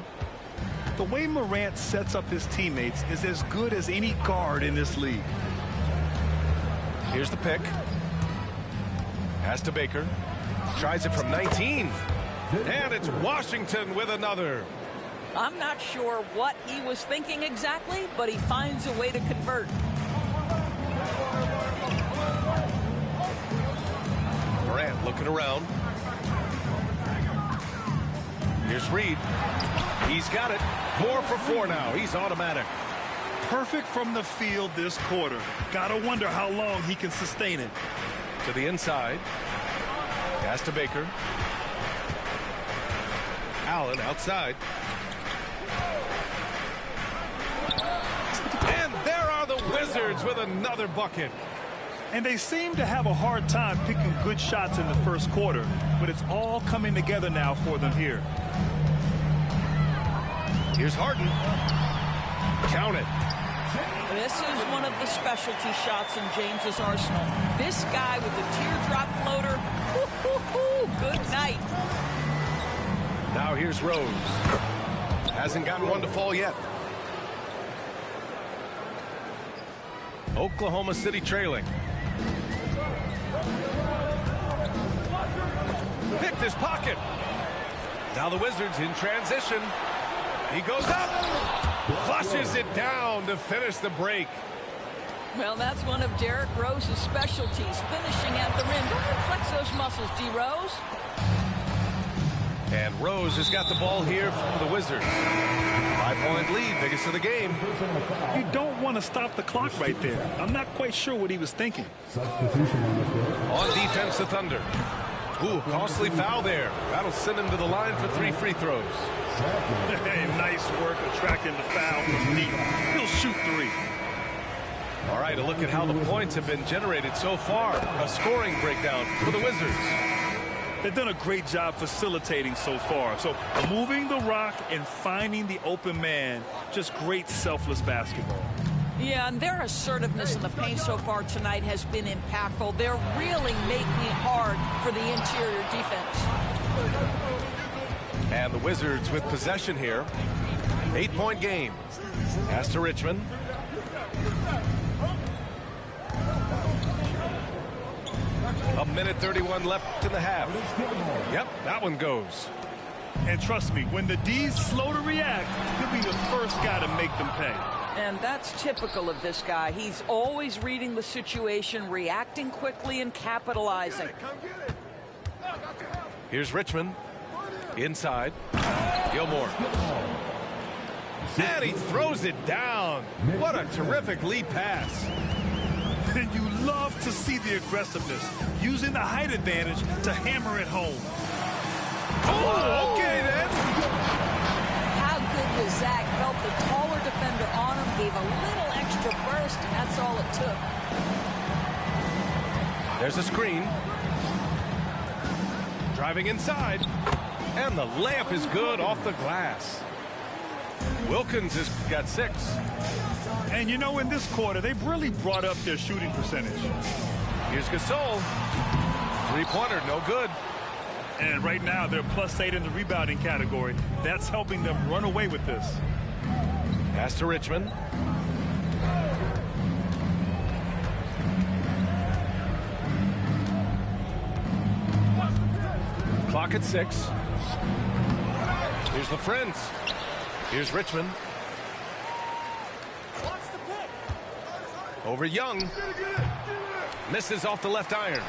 The way Morant sets up his teammates is as good as any guard in this league. Here's the pick. Pass to Baker. Tries it from 19. And it's Washington with another. I'm not sure what he was thinking exactly, but he finds a way to convert. Morant looking around. Here's Reed. He's got it. 4 for 4 now. He's automatic. Perfect from the field this quarter. Gotta wonder how long he can sustain it. To the inside. Pass to Baker. Allen outside. And there are the Wizards with another bucket. And they seem to have a hard time picking good shots in the first quarter, but it's all coming together now for them here. Here's Harden. Count it. This is one of the specialty shots in James's arsenal. This guy with the teardrop floater. Good night. Now here's Rose. Hasn't gotten one to fall yet. Oklahoma City trailing. Picked his pocket. Now the Wizards in transition. He goes up. Flushes it down to finish the break. Well, that's one of Derrick Rose's specialties, finishing at the rim. Don't flex those muscles, D. Rose. And Rose has got the ball here for the Wizards. 5-point lead, biggest of the game. You don't want to stop the clock right there. I'm not quite sure what he was thinking. On defense, the Thunder. Ooh, costly foul there. That'll send him to the line for 3 free throws. Hey, nice work attracting the foul from deep. He'll shoot 3. All right, a look at how the points have been generated so far. A scoring breakdown for the Wizards. They've done a great job facilitating so far. So moving the rock and finding the open man, just great selfless basketball. Yeah, and their assertiveness in the paint so far tonight has been impactful. They're really making it hard for the interior defense. And the Wizards with possession here. 8-point game. Pass to Richmond. A minute 31 left in the half. Yep, that one goes. And trust me, when the D's slow to react, he'll be the first guy to make them pay. And that's typical of this guy. He's always reading the situation, reacting quickly, and capitalizing. Here's Richmond. Inside. Gilmore. And he throws it down. What a terrific lead pass. And you love to see the aggressiveness, using the height advantage to hammer it home. Oh, okay then. How good was that? Felt the taller defender on him, gave a little extra burst, and that's all it took. There's a screen. Driving inside. And the layup is good off the glass. Wilkins has got 6. And you know, in this quarter, they've really brought up their shooting percentage. Here's Gasol. 3-pointer, no good. And right now, they're +8 in the rebounding category. That's helping them run away with this. Pass to Richmond. Clock at 6. Here's the Friends. Here's Richmond. Over Young. Misses off the left iron.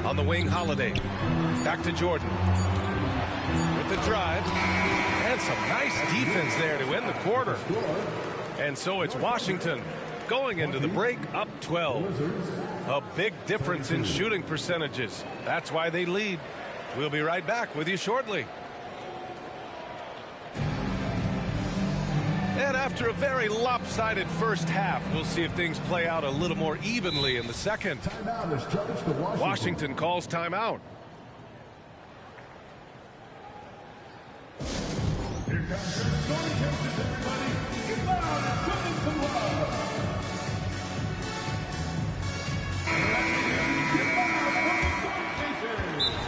On the wing, Holiday. Back to Jordan. With the drive. And some nice defense there to end the quarter. And so it's Washington going into the break up 12. A big difference in shooting percentages. That's why they lead. We'll be right back with you shortly. And after a very lopsided first half, we'll see if things play out a little more evenly in the second. Washington calls timeout. Here comes your scoring chances, everybody. Get loud and show them some love.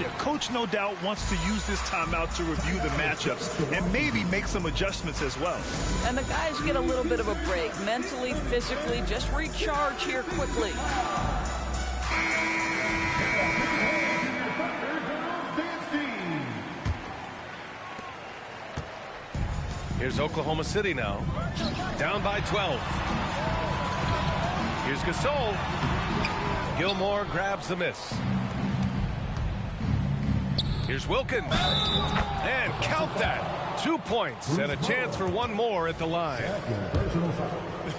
Yeah, Coach no doubt wants to use this timeout to review the matchups and maybe make some adjustments as well. And the guys get a little bit of a break, mentally, physically, just recharge here quickly. Here's Oklahoma City now. Down by 12. Here's Gasol. Gilmore grabs the miss. Here's Wilkins. And count that. 2 points and a chance for one more at the line.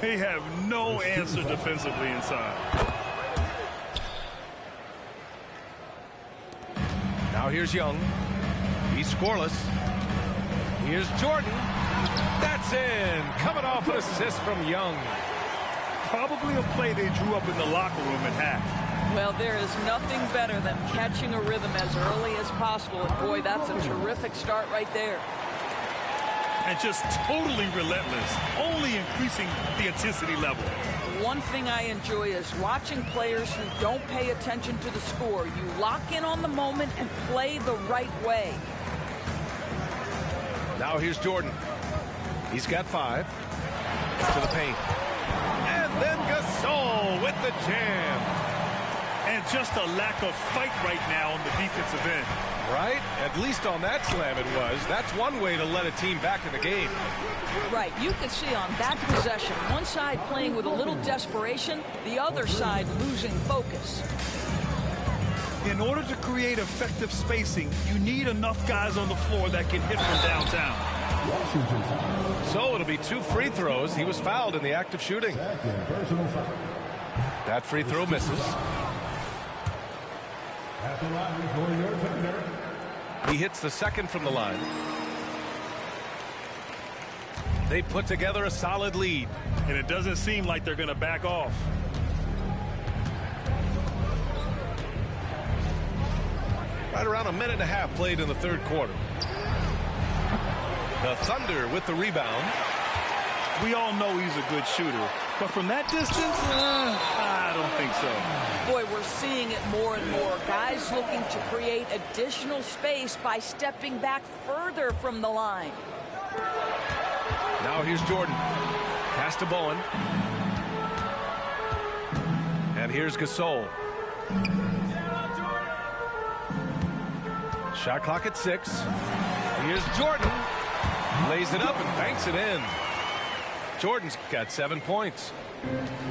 They have no answer defensively inside. Now here's Young. He's scoreless. Here's Jordan. That's in. Coming off an assist from Young. Probably a play they drew up in the locker room at half. Well, there is nothing better than catching a rhythm as early as possible. And boy, that's a terrific start right there. And just totally relentless, only increasing the intensity level. One thing I enjoy is watching players who don't pay attention to the score. You lock in on the moment and play the right way. Now here's Jordan. He's got 5. To the paint. And then Gasol with the jam. And just a lack of fight right now on the defensive end. Right? At least on that slam it was. That's one way to let a team back in the game. Right. You can see on that possession, one side playing with a little desperation, the other side losing focus. In order to create effective spacing, you need enough guys on the floor that can hit from downtown. So it'll be 2 free throws. He was fouled in the act of shooting. That free throw misses. He hits the second from the line. They put together a solid lead. And it doesn't seem like they're going to back off. Right around a minute and a half played in the third quarter. The Thunder with the rebound. We all know he's a good shooter, but from that distance, I don't think so. Boy, we're seeing it more and more. Guys looking to create additional space by stepping back further from the line. Now here's Jordan. Pass to Bowen. And here's Gasol. Shot clock at 6. Here's Jordan. Lays it up and banks it in. Jordan's got 7 points.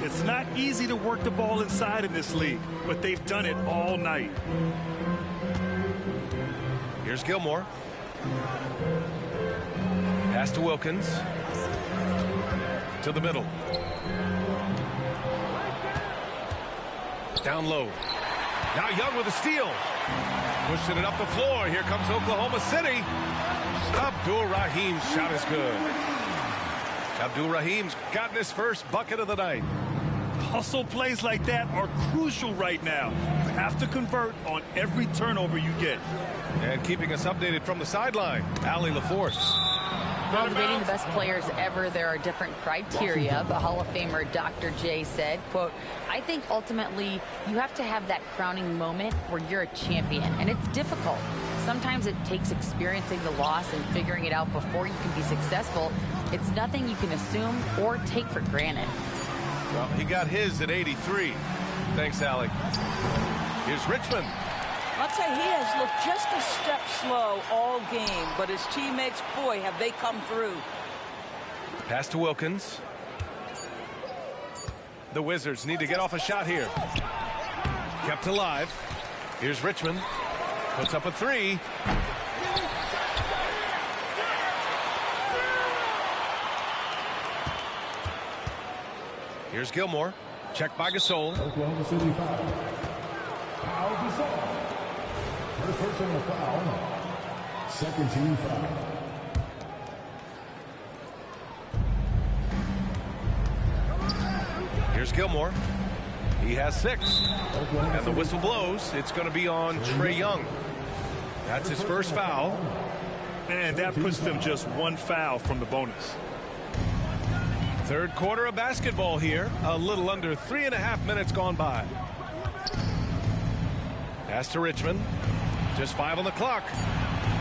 It's not easy to work the ball inside in this league, but they've done it all night. Here's Gilmore. Pass to Wilkins. To the middle. Down low. Now Young with a steal. Pushing it up the floor. Here comes Oklahoma City. Abdul-Rahim's shot is good. Abdul-Rahim's gotten his first bucket of the night. Hustle plays like that are crucial right now. You have to convert on every turnover you get. And keeping us updated from the sideline, Allie LaForce. While debating the best players ever, there are different criteria. The Hall of Famer Dr. J said, quote, I think ultimately you have to have that crowning moment where you're a champion, and it's difficult. Sometimes it takes experiencing the loss and figuring it out before you can be successful. It's nothing you can assume or take for granted. Well, he got his at 83. Thanks, Allie. Here's Richmond. I'll tell you, he has looked just a step slow all game, but his teammates, boy, have they come through. Pass to Wilkins. The Wizards need to get off a shot here. Kept alive. Here's Richmond. Puts up a 3. Here's Gilmore. Checked by Gasol. Oklahoma City foul. Foul Gasol. First personal foul. Second team foul. Here's Gilmore. He has 6. And the whistle blows. It's going to be on Trae Young. That's his first foul. And that puts them just 1 foul from the bonus. Third quarter of basketball here. A little under 3.5 minutes gone by. Pass to Richmond. Just 5 on the clock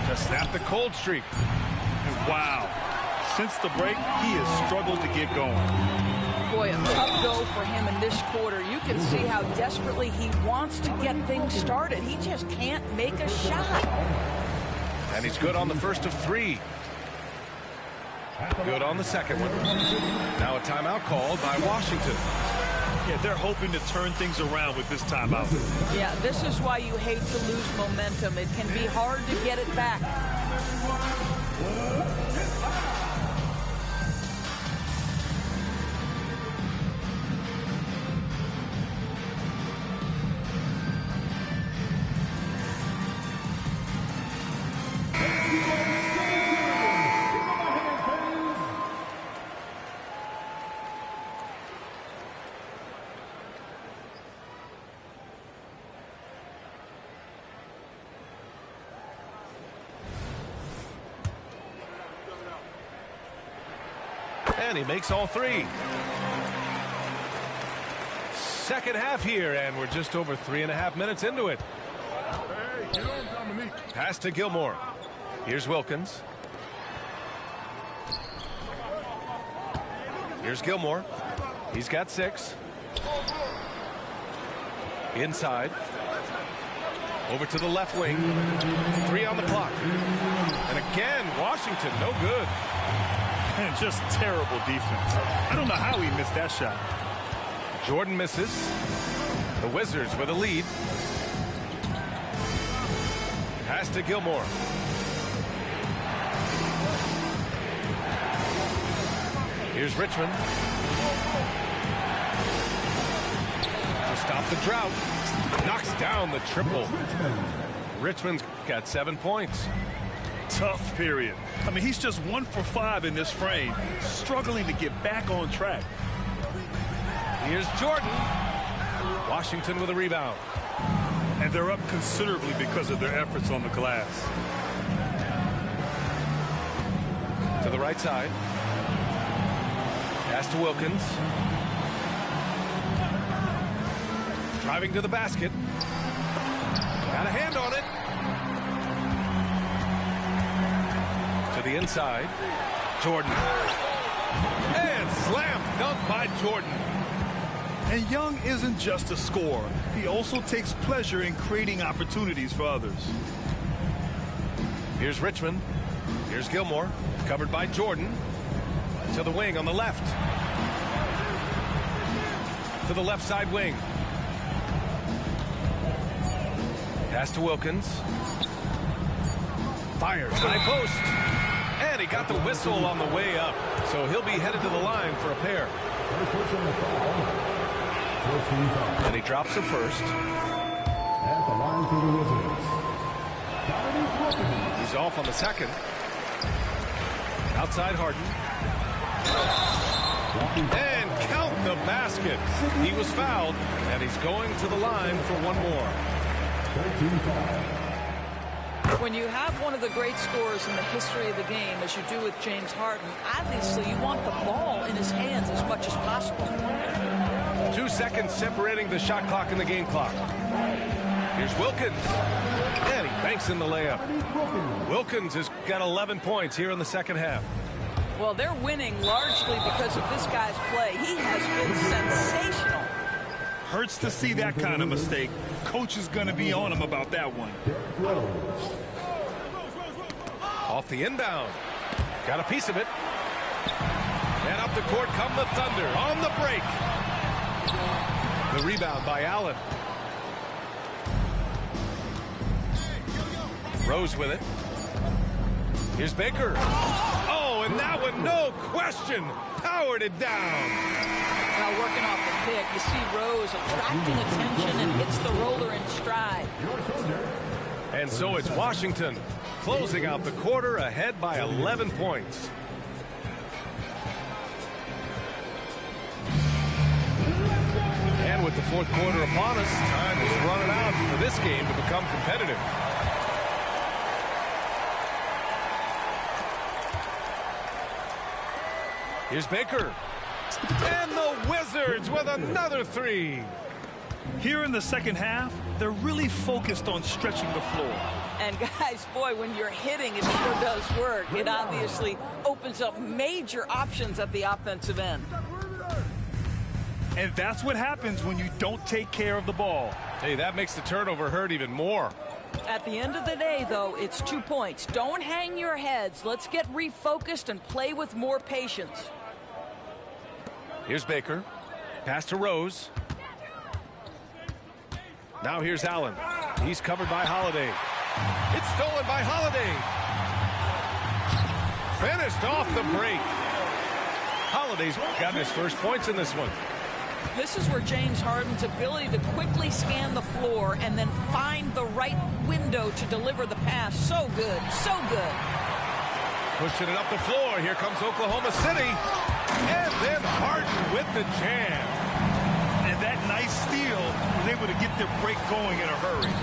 to snap the cold streak. And wow. Since the break, he has struggled to get going. Boy, a tough go for him in this quarter. You can see how desperately he wants to get things started. He just can't make a shot. And he's good on the first of 3. Good on the second one. Now a timeout called by Washington. Yeah, they're hoping to turn things around with this timeout. Yeah, this is why you hate to lose momentum. It can be hard to get it back. And he makes all 3. Second half here, and we're just over 3.5 minutes into it. Pass to Gilmore. Here's Wilkins. Here's Gilmore. He's got 6. Inside. Over to the left wing. 3 on the clock. And again, Washington, no good. And just terrible defense. I don't know how he missed that shot. Jordan misses. The Wizards with a lead. Pass to Gilmore. Here's Richmond. To stop the drought. Knocks down the triple. Richmond's got 7 points. tough period. I mean, he's just 1 for 5 in this frame, struggling to get back on track. Here's Jordan. Washington with a rebound. And they're up considerably because of their efforts on the glass. To the right side. Pass to Wilkins. Driving to the basket. Got a hand on it. To the inside. Jordan. And slam dunk by Jordan. And Young isn't just a scorer. He also takes pleasure in creating opportunities for others. Here's Richmond. Here's Gilmore. Covered by Jordan. To the wing on the left. To the left side wing. Pass to Wilkins. Fires. High post. And he got the whistle on the way up. So he'll be headed to the line for a pair. And he drops the first. At the line for the Wizards. He's off on the second. Outside Harden. And count the basket. He was fouled, and he's going to the line for one more. 13-5. When you have one of the great scorers in the history of the game, as you do with James Harden, obviously you want the ball in his hands as much as possible. 2 seconds separating the shot clock and the game clock. Here's Wilkins. And he banks in the layup. Wilkins has got 11 points here in the second half. Well, they're winning largely because of this guy's play. He has been sensational. Hurts to see that kind of mistake. Coach is going to be on him about that one. Off the inbound. Got a piece of it. And up the court come the Thunder on the break. The rebound by Allen. Rose with it. Here's Baker. Oh, and that one, no question, powered it down. Now working off the pick, you see Rose attracting attention and hits the roller in stride. And so it's Washington closing out the quarter ahead by 11 points. And with the fourth quarter upon us, time is running out for this game to become competitive. Here's Baker. And the Wizards with another three. Here in the second half, they're really focused on stretching the floor. And guys, boy, when you're hitting, it sure does work. It obviously opens up major options at the offensive end. And that's what happens when you don't take care of the ball. Hey, that makes the turnover hurt even more. At the end of the day, though, it's 2 points. Don't hang your heads. Let's get refocused and play with more patience. Here's Baker. Pass to Rose. Now here's Allen. He's covered by Holiday. It's stolen by Holiday. Finished off the break. Holiday's gotten his first points in this one. This is where James Harden's ability to quickly scan the floor and then find the right window to deliver the pass. So good, so good. Pushing it up the floor. Here comes Oklahoma City. And then Harden with the jam. And that nice steal was able to get their break going in a hurry.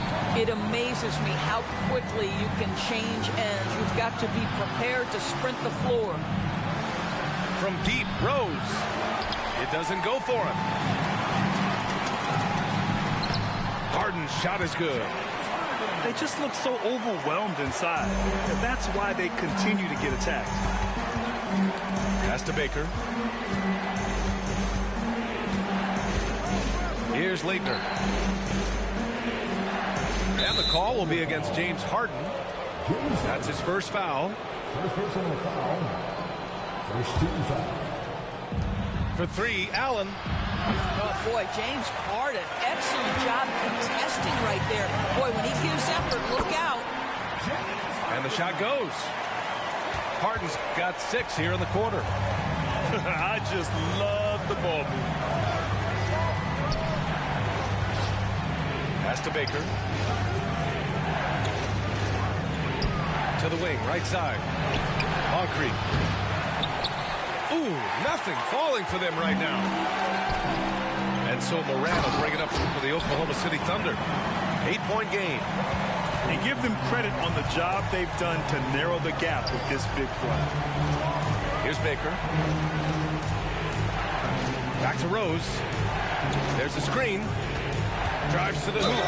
It amazes me how quickly you can change ends. You've got to be prepared to sprint the floor. From deep, Rose. It doesn't go for him. Harden's shot is good. They just look so overwhelmed inside. And that's why they continue to get attacked. Pass to Baker. Here's Leitner. And the call will be against James Harden. That's his first foul. First personal foul. First team foul. For three, Allen. Oh, boy, James Harden, excellent job contesting right there. Boy, when he gives effort, look out. And the shot goes. Harden's got 6 here in the quarter. I just love the ball move. Pass to Baker. To the wing, right side. Moncrief. Ooh, nothing falling for them right now. And so Morant will bring it up for the Oklahoma City Thunder. 8-point game. And give them credit on the job they've done to narrow the gap with this big play. Here's Baker. Back to Rose. There's the screen. Drives to the hoop.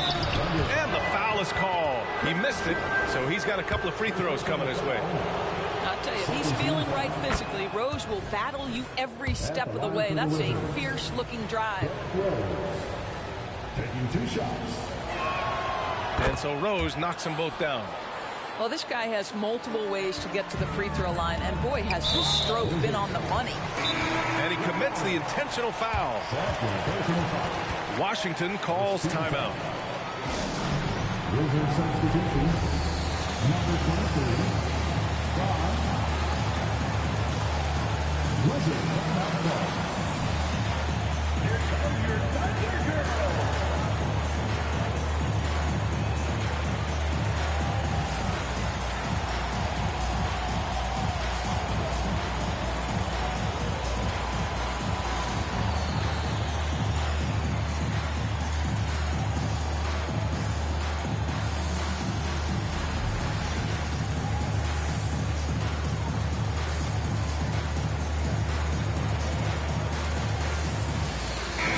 And the foul is called. He missed it, so he's got a couple of free throws coming his way. I'll tell you, he's feeling right physically. Rose will battle you every step of the way. That's a fierce-looking drive. Taking 2 shots. And so Rose knocks them both down. Well, this guy has multiple ways to get to the free throw line, and boy, has his stroke been on the money. And he commits the intentional foul. Washington calls timeout. Wizard substitution. Number 23. Wizard timeout ball. Here comes your Thunder Girl.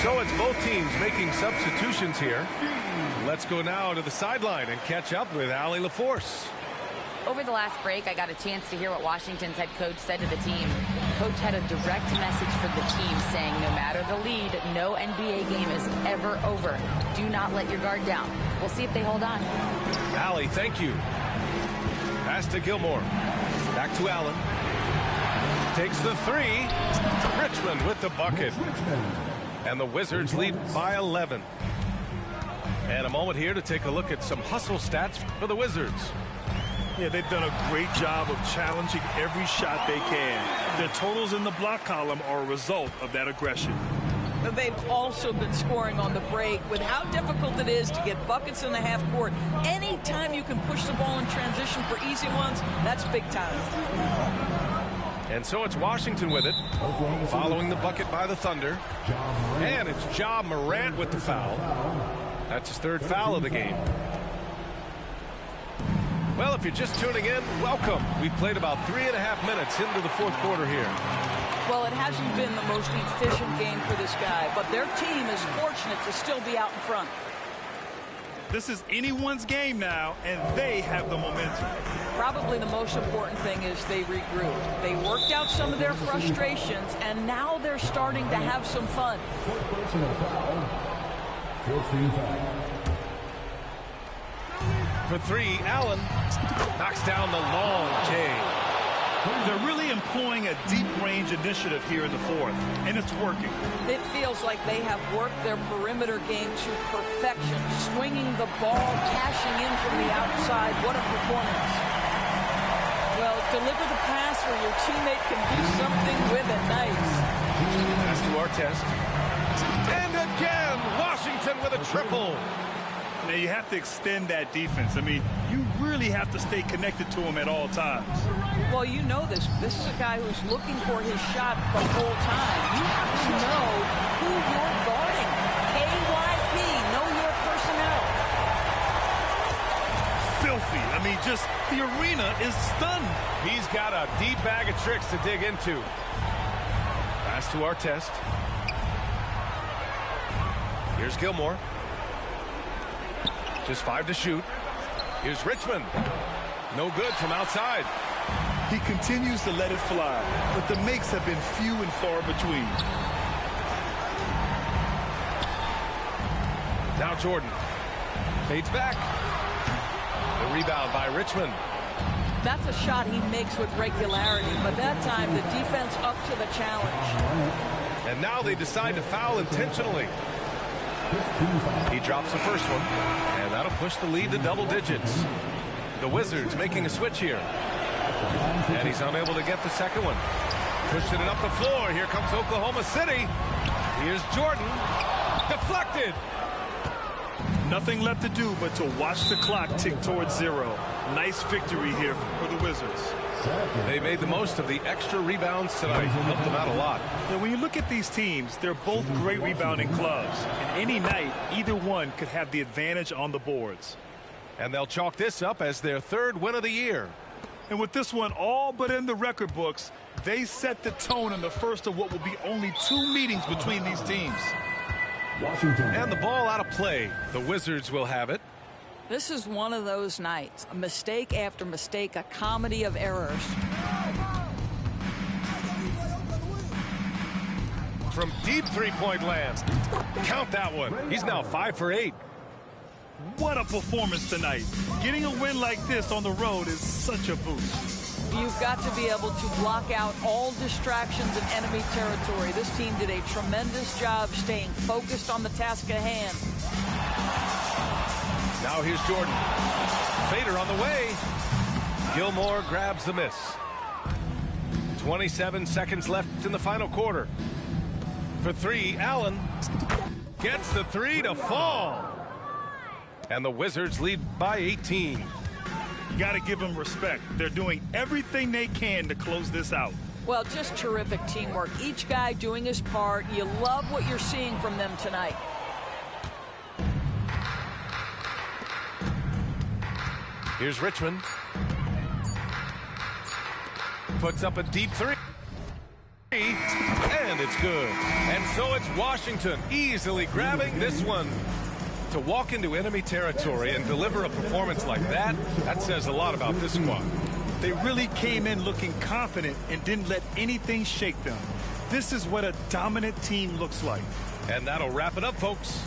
So it's both teams making substitutions here. Let's go now to the sideline and catch up with Allie LaForce. Over the last break, I got a chance to hear what Washington's head coach said to the team. Coach had a direct message for the team saying no matter the lead, no NBA game is ever over. Do not let your guard down. We'll see if they hold on. Allie, thank you. Pass to Gilmore. Back to Allen. Takes the 3. Richmond with the bucket. And the Wizards lead by 11. And a moment here to take a look at some hustle stats for the Wizards. Yeah, they've done a great job of challenging every shot they can. Their totals in the block column are a result of that aggression. But they've also been scoring on the break with how difficult it is to get buckets in the half court. Anytime you can push the ball in transition for easy ones, that's big time. And so it's Washington with it, following the bucket by the Thunder. And it's Ja Morant with the foul. That's his 3rd foul of the game. Well, if you're just tuning in, welcome. We've played about 3.5 minutes into the 4th quarter here. Well, it hasn't been the most efficient game for this guy, but their team is fortunate to still be out in front. This is anyone's game now, and they have the momentum. Probably the most important thing is they regrouped. They worked out some of their frustrations, and now they're starting to have some fun. For 3, Allen knocks down the long J. They're really employing a deep-range initiative here in the 4th, and it's working. It feels like they have worked their perimeter game to perfection, swinging the ball, cashing in from the outside. What a performance. Well, deliver the pass where your teammate can do something with it. Nice. Pass to Artest. And again, Washington with a triple. Now, you have to extend that defense. I mean, you really have to stay connected to him at all times. Well, you know this. This is a guy who's looking for his shot the whole time. You have to know who you're guarding. KYP, know your personnel. Filthy. I mean, just the arena is stunned. He's got a deep bag of tricks to dig into. Pass to Artest. Here's Gilmore. Just 5 to shoot. Here's Richmond. No good from outside. He continues to let it fly, but the makes have been few and far between. Now Jordan. Fades back. The rebound by Richmond. That's a shot he makes with regularity, but that time the defense up to the challenge. And now they decide to foul intentionally. He drops the first one, and that'll push the lead to double digits. The Wizards making a switch here. And he's unable to get the second one. Pushing it up the floor. Here comes Oklahoma City. Here's Jordan. Deflected. Nothing left to do but to watch the clock tick towards 0. Nice victory here for the Wizards. They made the most of the extra rebounds tonight. Helped them out a lot. Now, when you look at these teams, they're both great rebounding clubs. And any night, either one could have the advantage on the boards. And they'll chalk this up as their 3rd win of the year. And with this one all but in the record books, they set the tone in the first of what will be only 2 meetings between these teams. Washington. And the ball out of play. The Wizards will have it. This is one of those nights. A mistake after mistake, a comedy of errors. From deep three-point land. Count that one. He's now 5 for 8. What a performance tonight. Getting a win like this on the road is such a boost. You've got to be able to block out all distractions in enemy territory. This team did a tremendous job staying focused on the task at hand. Now here's Jordan. Fader on the way. Gilmore grabs the miss. 27 seconds left in the final quarter. For 3, Allen gets the 3 to fall. And the Wizards lead by 18. You got to give them respect. They're doing everything they can to close this out. Well, just terrific teamwork. Each guy doing his part. You love what you're seeing from them tonight. Here's Richmond. Puts up a deep 3. And it's good. And so it's Washington easily grabbing this one. To walk into enemy territory and deliver a performance like that, that says a lot about this squad. They really came in looking confident and didn't let anything shake them. This is what a dominant team looks like. And that'll wrap it up, folks.